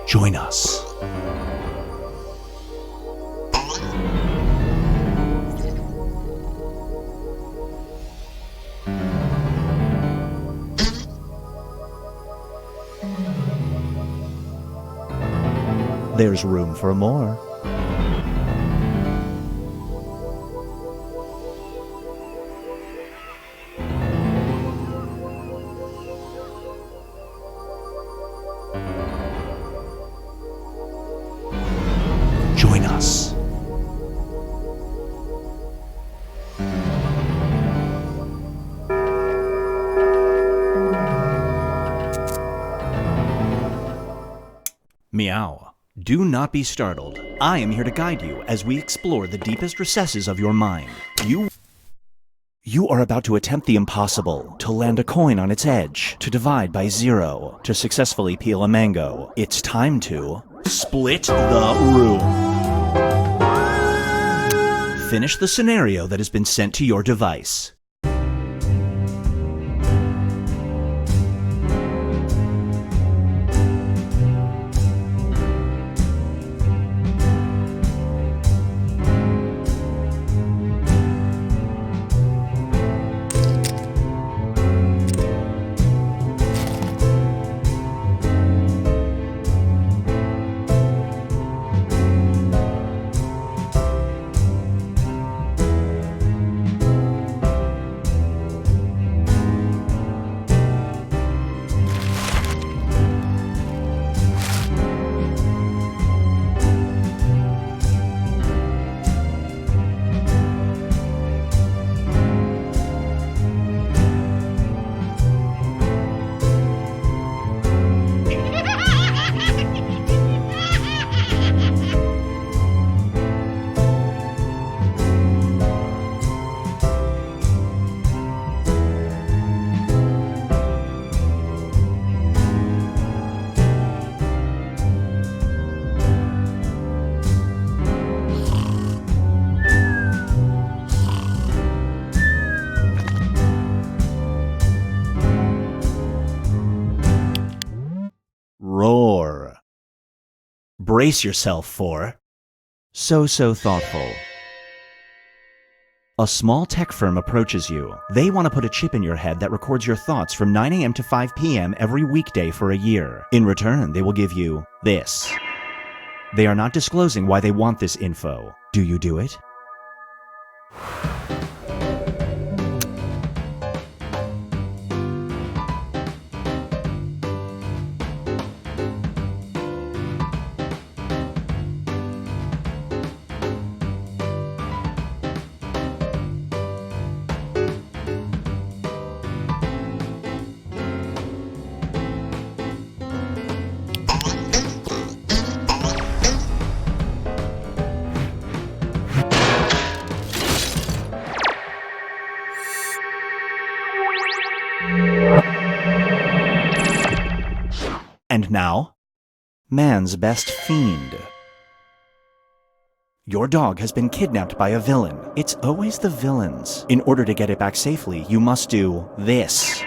Join us. There's room for more. us. Meow. Do not be startled. I am here to guide you as we explore the deepest recesses of your mind. You are about to attempt the impossible, to land a coin on its edge, to divide by 0, to successfully peel a mango. It's time to split the room. Finish the scenario that has been sent to your device. Roar. Brace yourself for So Thoughtful. A small tech firm approaches you. They want to put a chip in your head that records your thoughts from 9 a.m. to 5 p.m. every weekday for a year. In return, they will give you this. They are not disclosing why they want this info. Do you do it? And now, man's best fiend. Your dog has been kidnapped by a villain. It's always the villains. In order to get it back safely, you must do this.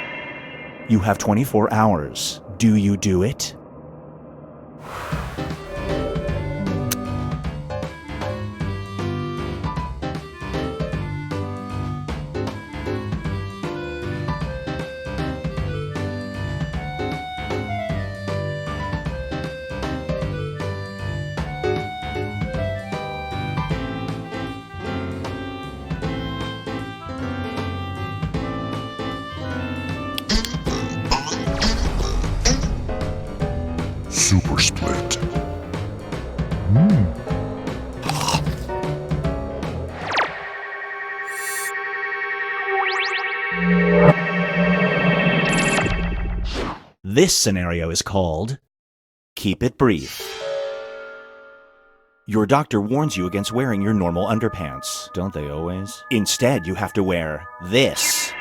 You have 24 hours. Do you do it? Super Split. This scenario is called Keep It Brief. Your doctor warns you against wearing your normal underpants, don't they always? Instead, you have to wear this,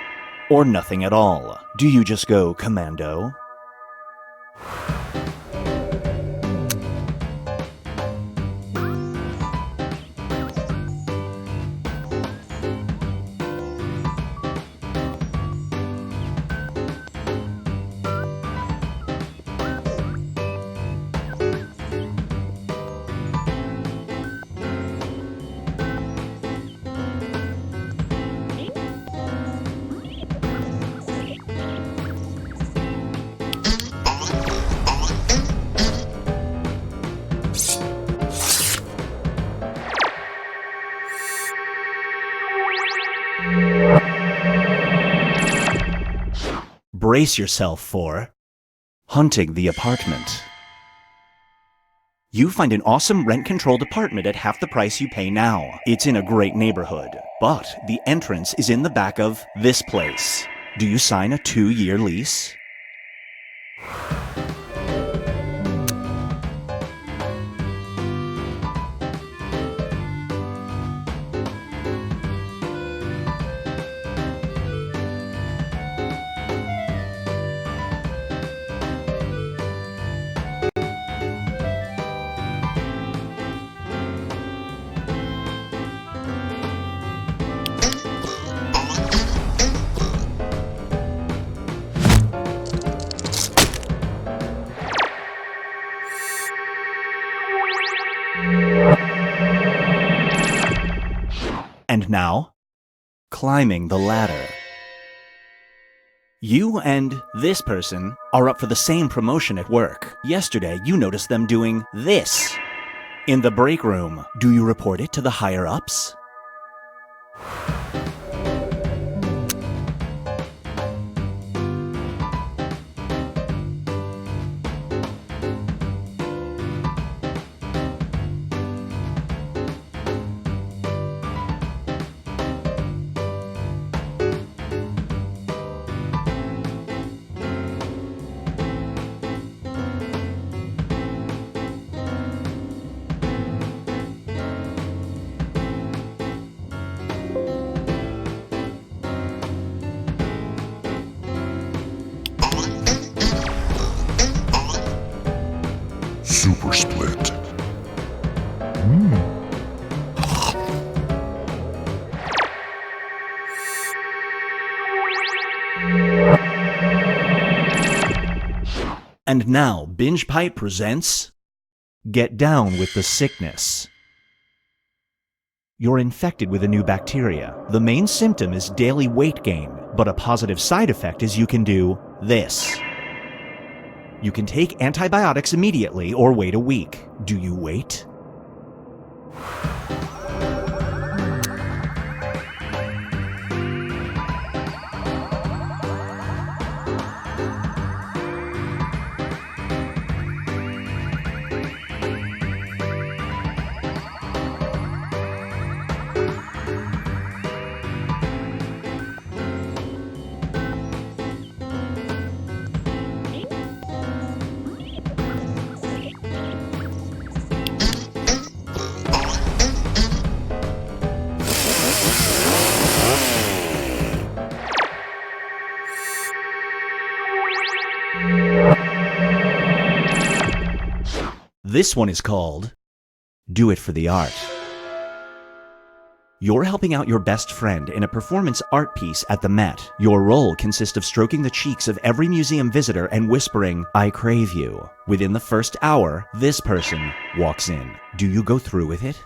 or nothing at all. Do you just go commando? Brace yourself for hunting the apartment. You find an awesome rent-controlled apartment at half the price you pay now. It's in a great neighborhood, but the entrance is in the back of this place. Do you sign a 2-year lease? And now, climbing the ladder. You and this person are up for the same promotion at work. Yesterday, you noticed them doing this in the break room. Do you report it to the higher-ups? Super split. And now, Binge Pipe presents Get Down with the Sickness. You're infected with a new bacteria. The main symptom is daily weight gain, but a positive side effect is you can do this. You can take antibiotics immediately or wait a week. Do you wait? This one is called Do It for the Art. You're helping out your best friend in a performance art piece at the Met. Your role consists of stroking the cheeks of every museum visitor and whispering, "I crave you." Within the first hour, this person walks in. Do you go through with it?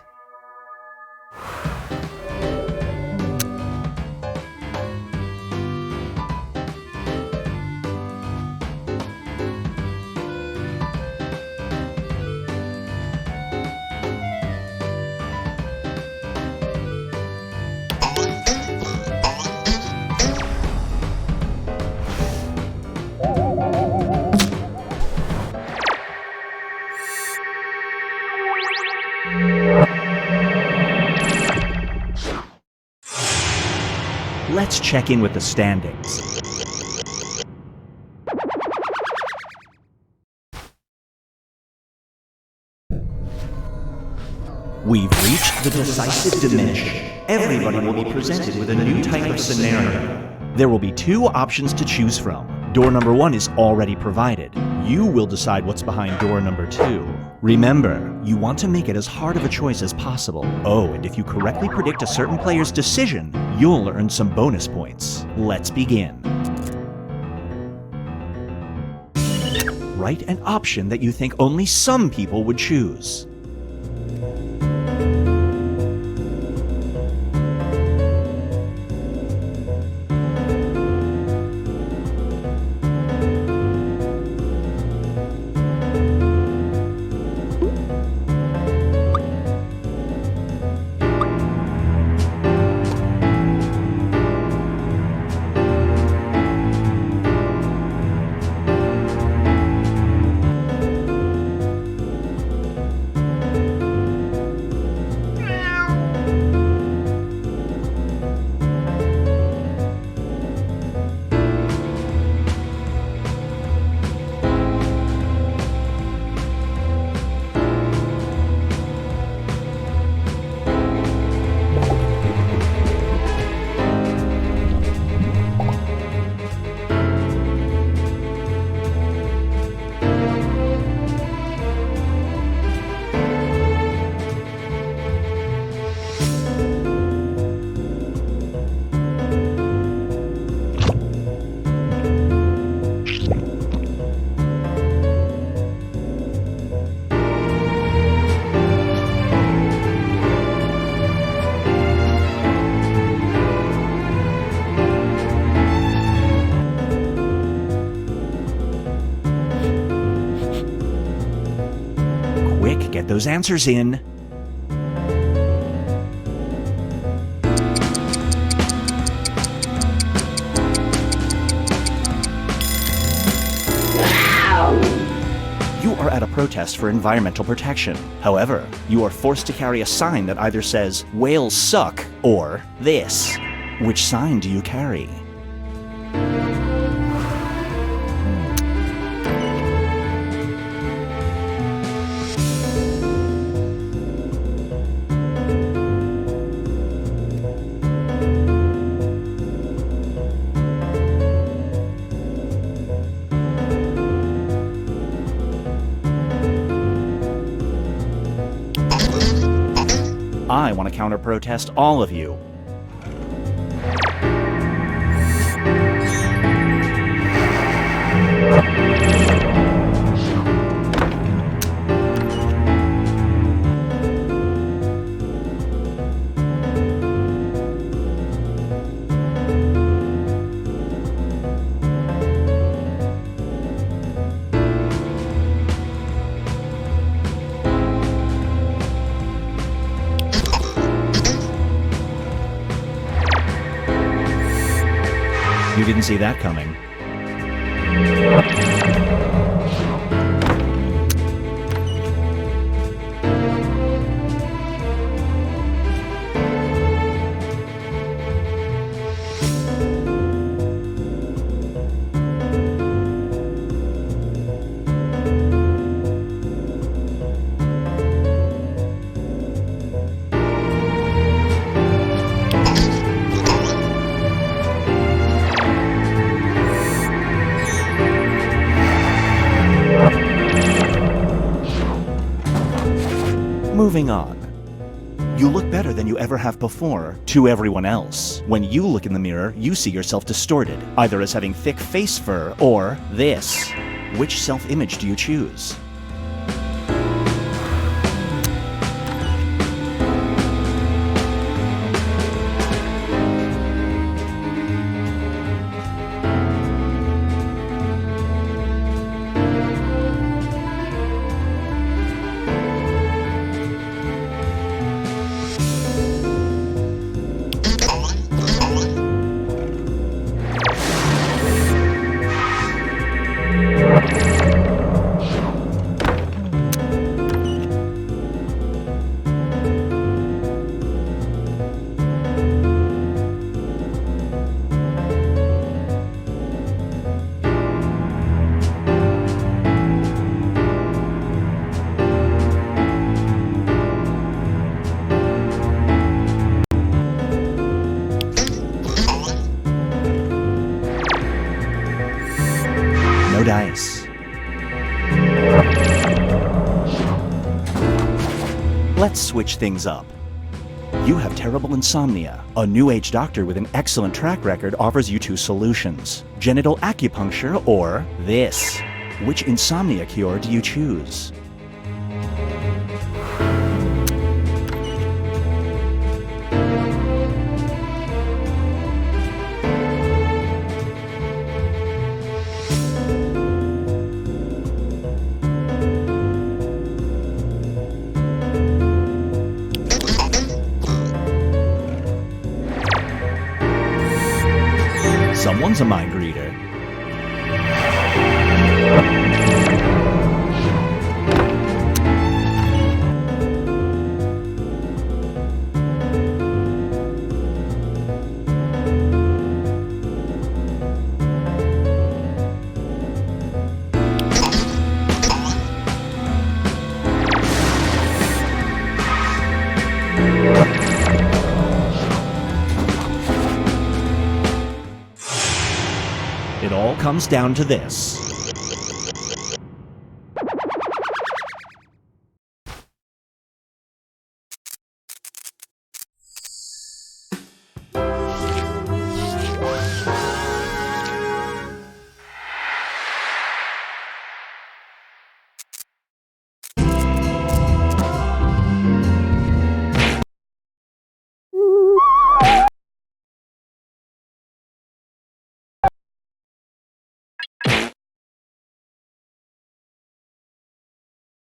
Let's check in with the standings. We've reached the decisive dimension. Everybody will be presented with a new type of scenario. There will be 2 options to choose from. Door number 1 is already provided. You will decide what's behind door number 2. Remember, you want to make it as hard of a choice as possible. Oh, and if you correctly predict a certain player's decision, you'll earn some bonus points. Let's begin. Write an option that you think only some people would choose. those answers in. You are at a protest for environmental protection. However, you are forced to carry a sign that either says, "Whales suck," or this. Which sign do you carry? I want to counter-protest all of you. You didn't see that coming. Moving on. You look better than you ever have before to everyone else. When you look in the mirror, you see yourself distorted, either as having thick face fur or this. Which self-image do you choose? Dice. Let's switch things up. You have terrible insomnia. A new age doctor with an excellent track record offers you two solutions: genital acupuncture or this. Which insomnia cure do you choose? Someone's a mind reader. It all comes down to this.